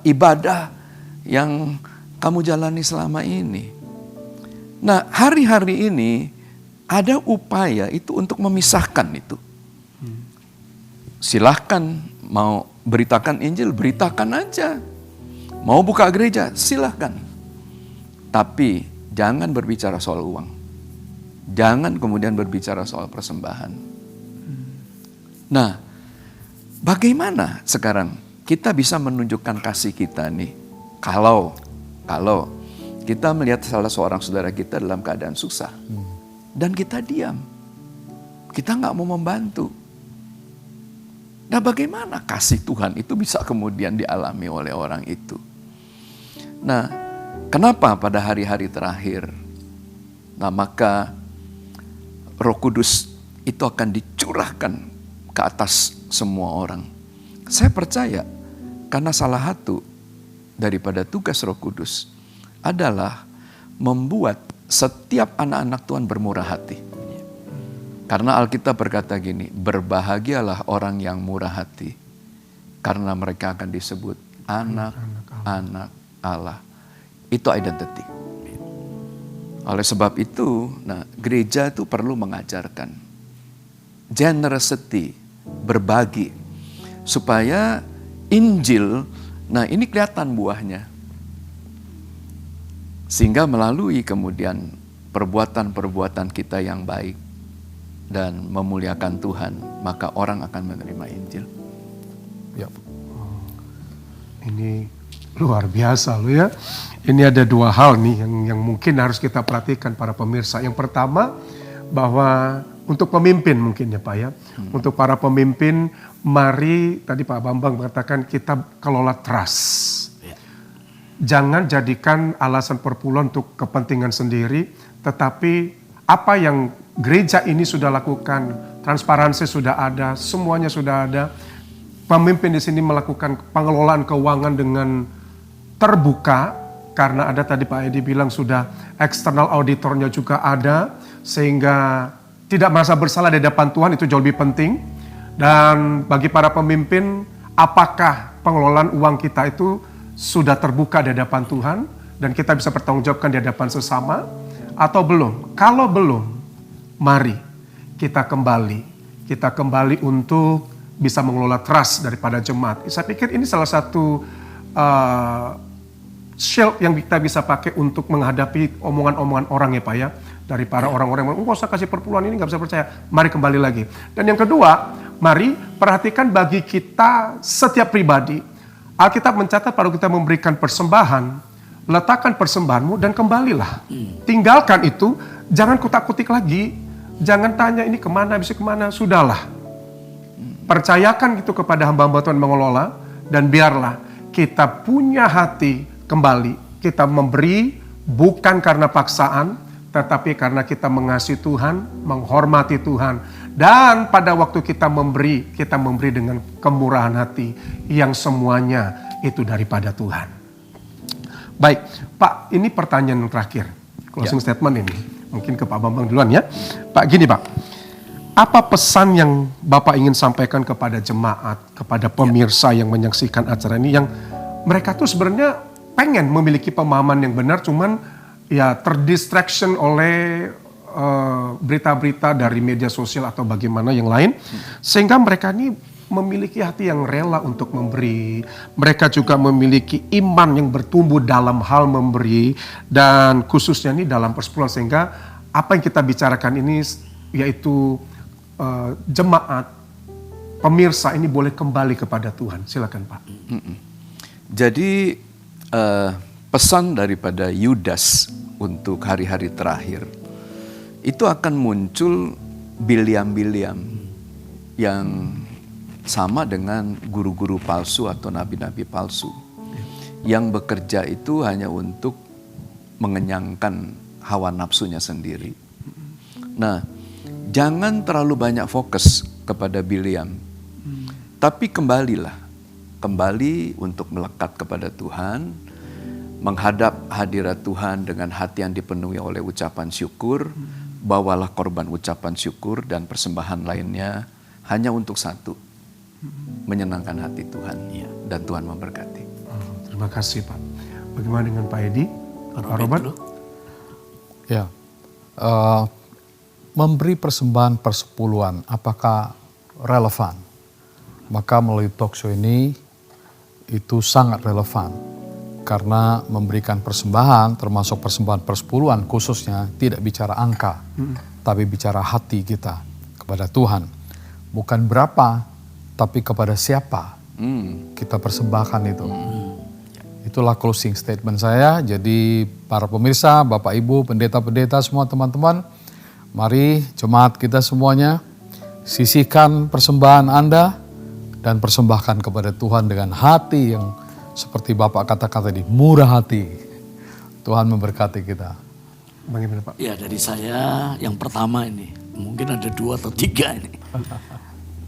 ibadah yang kamu jalani selama ini. Nah, hari-hari ini ada upaya itu untuk memisahkan itu. silahkan mau beritakan Injil, beritakan aja. Mau buka gereja, silahkan. Tapi jangan berbicara soal uang. Jangan kemudian berbicara soal persembahan. Nah, bagaimana sekarang kita bisa menunjukkan kasih kita nih? Kalau kita melihat salah seorang saudara kita dalam keadaan susah. Dan kita diam. Kita nggak mau membantu. Nah, bagaimana kasih Tuhan itu bisa kemudian dialami oleh orang itu? Nah, kenapa pada hari-hari terakhir? Nah, maka Roh Kudus itu akan dicurahkan ke atas semua orang. Saya percaya karena salah satu daripada tugas Roh Kudus adalah membuat setiap anak-anak Tuhan bermurah hati. Karena Alkitab berkata gini, berbahagialah orang yang murah hati, karena mereka akan disebut anak-anak Allah. Itu identity. Oleh sebab itu, gereja itu perlu mengajarkan generosity, berbagi, supaya Injil, ini kelihatan buahnya. Sehingga melalui kemudian perbuatan-perbuatan kita yang baik dan memuliakan Tuhan, maka orang akan menerima Injil. Ya. Ini luar biasa loh ya. Ini ada dua hal nih yang mungkin harus kita perhatikan para pemirsa. Yang pertama, bahwa untuk pemimpin mungkin ya Pak ya. Untuk para pemimpin, mari tadi Pak Bambang mengatakan kita kelola trust. Jangan jadikan alasan perpuluhan untuk kepentingan sendiri, tetapi apa yang gereja ini sudah lakukan, transparansi sudah ada, semuanya sudah ada. Pemimpin di sini melakukan pengelolaan keuangan dengan terbuka, karena ada tadi Pak Edi bilang sudah eksternal auditornya juga ada, sehingga tidak merasa bersalah di hadapan Tuhan, itu jauh lebih penting. Dan bagi para pemimpin, apakah pengelolaan uang kita itu sudah terbuka di hadapan Tuhan dan kita bisa bertanggungjawabkan di hadapan sesama atau belum? Kalau belum, mari kita kembali untuk bisa mengelola trust daripada jemaat. Saya pikir ini salah satu shield yang kita bisa pakai untuk menghadapi omongan-omongan orang ya Pak ya. Dari para orang-orang yang nggak usah kasih perpuluhan, ini nggak bisa percaya. Mari kembali lagi. Dan yang kedua, mari perhatikan bagi kita setiap pribadi. Alkitab mencatat pada kita memberikan persembahan, letakkan persembahanmu dan kembalilah. Tinggalkan itu, jangan kutak-kutik lagi. Jangan tanya ini kemana, bisa kemana, sudahlah. Percayakan itu kepada hamba-hamba Tuhan mengelola, dan biarlah kita punya hati kembali. Kita memberi bukan karena paksaan, tetapi karena kita mengasihi Tuhan, menghormati Tuhan. Dan pada waktu kita memberi dengan kemurahan hati yang semuanya itu daripada Tuhan. Baik, Pak, ini pertanyaan yang terakhir. Closing statement ini. Mungkin ke Pak Bambang duluan ya. Pak, gini Pak. Apa pesan yang Bapak ingin sampaikan kepada jemaat, kepada pemirsa yang menyaksikan acara ini, yang mereka tuh sebenarnya pengen memiliki pemahaman yang benar, cuman ya terdistraction oleh berita-berita dari media sosial atau bagaimana yang lain, sehingga mereka ini memiliki hati yang rela untuk memberi. Mereka juga memiliki iman yang bertumbuh dalam hal memberi, dan khususnya ini dalam persepuluhan, sehingga apa yang kita bicarakan ini yaitu jemaat, pemirsa ini boleh kembali kepada Tuhan. Silakan Pak. Jadi pesan daripada Yudas untuk hari-hari terakhir itu akan muncul Biliam-Biliam yang sama dengan guru-guru palsu atau nabi-nabi palsu yang bekerja itu hanya untuk mengenyangkan hawa nafsunya sendiri. Nah, jangan terlalu banyak fokus kepada Biliam, tapi kembali untuk melekat kepada Tuhan, menghadap hadirat Tuhan dengan hati yang dipenuhi oleh ucapan syukur. Bawalah korban ucapan syukur dan persembahan lainnya hanya untuk satu, menyenangkan hati Tuhan, dan Tuhan memberkati. Terima kasih Pak. Bagaimana dengan Pak Edi? Pak Robert? Ya, memberi persembahan persepuluhan apakah relevan? maka melalui talk show ini itu sangat relevan. Karena memberikan persembahan, termasuk persembahan persepuluhan khususnya, tidak bicara angka, tapi bicara hati kita kepada Tuhan. Bukan berapa, tapi kepada siapa kita persembahkan itu. Itulah closing statement saya. Jadi para pemirsa, Bapak Ibu, pendeta-pendeta, semua teman-teman, mari jemaat kita semuanya sisihkan persembahan Anda dan persembahkan kepada Tuhan dengan hati yang seperti Bapak katakan tadi, murah hati. Tuhan memberkati kita. Bagaimana Pak? Ya, dari saya yang pertama ini, mungkin ada 2 atau 3 ini.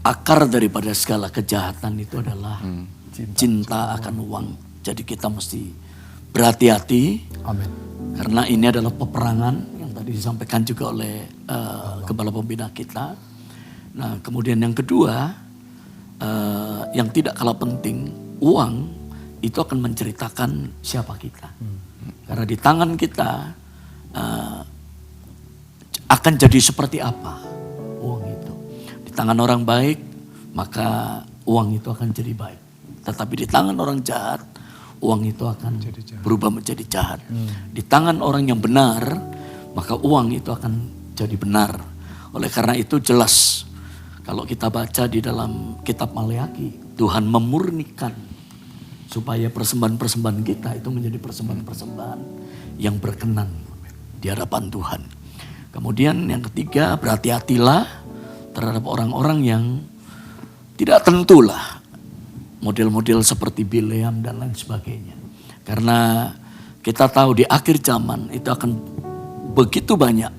Akar daripada segala kejahatan itu adalah cinta akan uang. Jadi kita mesti berhati-hati. Amin. Karena ini adalah peperangan yang tadi disampaikan juga oleh Kepala Pembina kita. Nah, kemudian yang kedua, yang tidak kalah penting, uang itu akan menceritakan siapa kita. Karena di tangan kita akan jadi seperti apa uang itu. Di tangan orang baik, maka uang itu akan jadi baik. Tetapi di tangan orang jahat, uang itu akan berubah menjadi jahat. Di tangan orang yang benar, maka uang itu akan jadi benar. Oleh karena itu jelas, kalau kita baca di dalam kitab Maleaki, Tuhan memurnikan supaya persembahan-persembahan kita itu menjadi persembahan-persembahan yang berkenan di hadapan Tuhan. Kemudian yang ketiga, berhati-hatilah terhadap orang-orang yang tidak tentulah. Model-model seperti Bileam dan lain sebagainya. Karena kita tahu di akhir zaman itu akan begitu banyak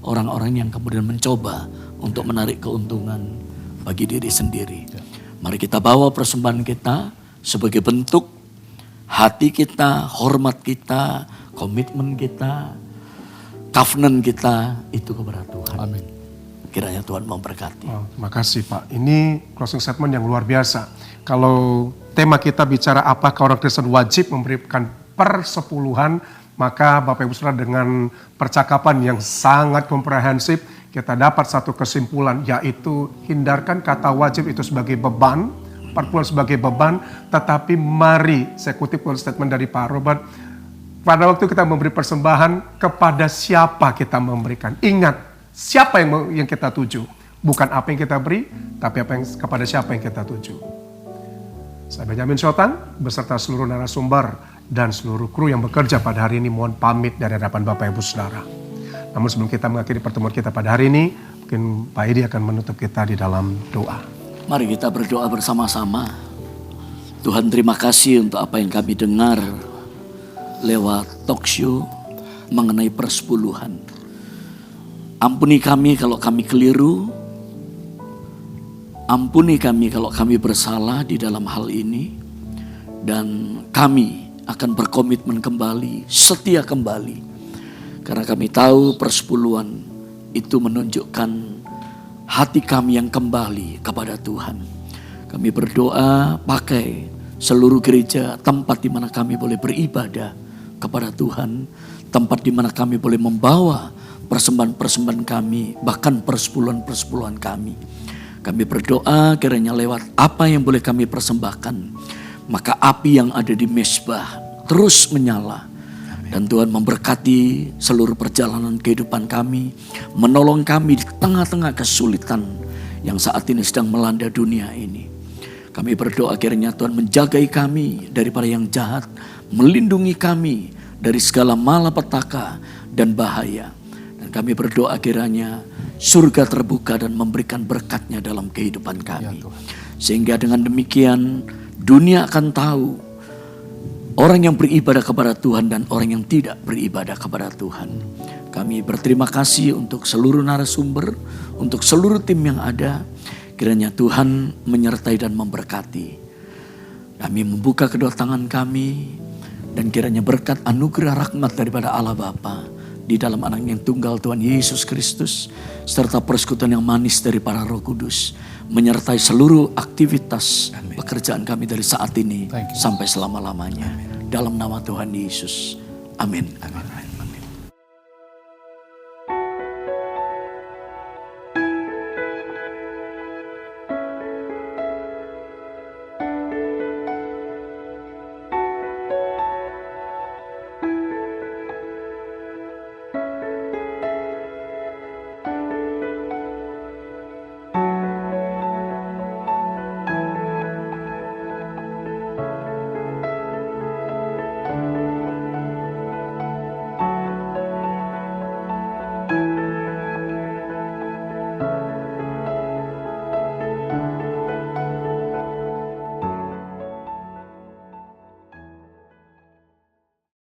orang-orang yang kemudian mencoba untuk menarik keuntungan bagi diri sendiri. Mari kita bawa persembahan kita sebagai bentuk hati kita, hormat kita, komitmen kita, covenant kita itu kepada Tuhan. Amin. Kiranya Tuhan memberkati. Oh, terima kasih Pak. Ini closing statement yang luar biasa. Kalau tema kita bicara apakah orang Kristen wajib memberikan persepuluhan, maka Bapak Ibu Saudara dengan percakapan yang sangat komprehensif, kita dapat satu kesimpulan, yaitu hindarkan kata wajib itu sebagai beban, persepuluhan sebagai beban, tetapi mari, saya kutip statement dari Pak Robert, pada waktu kita memberi persembahan, kepada siapa kita memberikan. Ingat, siapa yang kita tuju. Bukan apa yang kita beri, tapi kepada siapa yang kita tuju. Saya Benjamin Siotan, beserta seluruh narasumber dan seluruh kru yang bekerja pada hari ini, mohon pamit dari hadapan Bapak Ibu Saudara. Namun sebelum kita mengakhiri pertemuan kita pada hari ini, mungkin Pak Edi akan menutup kita di dalam doa. Mari kita berdoa bersama-sama. Tuhan, terima kasih untuk apa yang kami dengar lewat talk show mengenai persepuluhan. Ampuni kami kalau kami keliru. Ampuni kami kalau kami bersalah di dalam hal ini. Dan kami akan berkomitmen kembali, setia kembali. Karena kami tahu persepuluhan itu menunjukkan hati kami yang kembali kepada Tuhan. Kami berdoa pakai seluruh gereja, tempat di mana kami boleh beribadah kepada Tuhan. Tempat di mana kami boleh membawa persembahan-persembahan kami, bahkan persepuluhan-persepuluhan kami. Kami berdoa kiranya lewat apa yang boleh kami persembahkan, maka api yang ada di mezbah terus menyala. Dan Tuhan memberkati seluruh perjalanan kehidupan kami, menolong kami di tengah-tengah kesulitan yang saat ini sedang melanda dunia ini. Kami berdoa kiranya Tuhan menjagai kami daripada yang jahat, melindungi kami dari segala malapetaka dan bahaya. Dan kami berdoa kiranya surga terbuka dan memberikan berkat-Nya dalam kehidupan kami. Sehingga dengan demikian dunia akan tahu orang yang beribadah kepada Tuhan dan orang yang tidak beribadah kepada Tuhan. Kami berterima kasih untuk seluruh narasumber, untuk seluruh tim yang ada. Kiranya Tuhan menyertai dan memberkati. Kami membuka kedua tangan kami dan kiranya berkat anugerah rahmat daripada Allah Bapa di dalam anak yang tunggal Tuhan Yesus Kristus serta persekutuan yang manis dari para Roh Kudus menyertai seluruh aktivitas pekerjaan kami dari saat ini sampai selama-lamanya. Dalam nama Tuhan Yesus. Amin.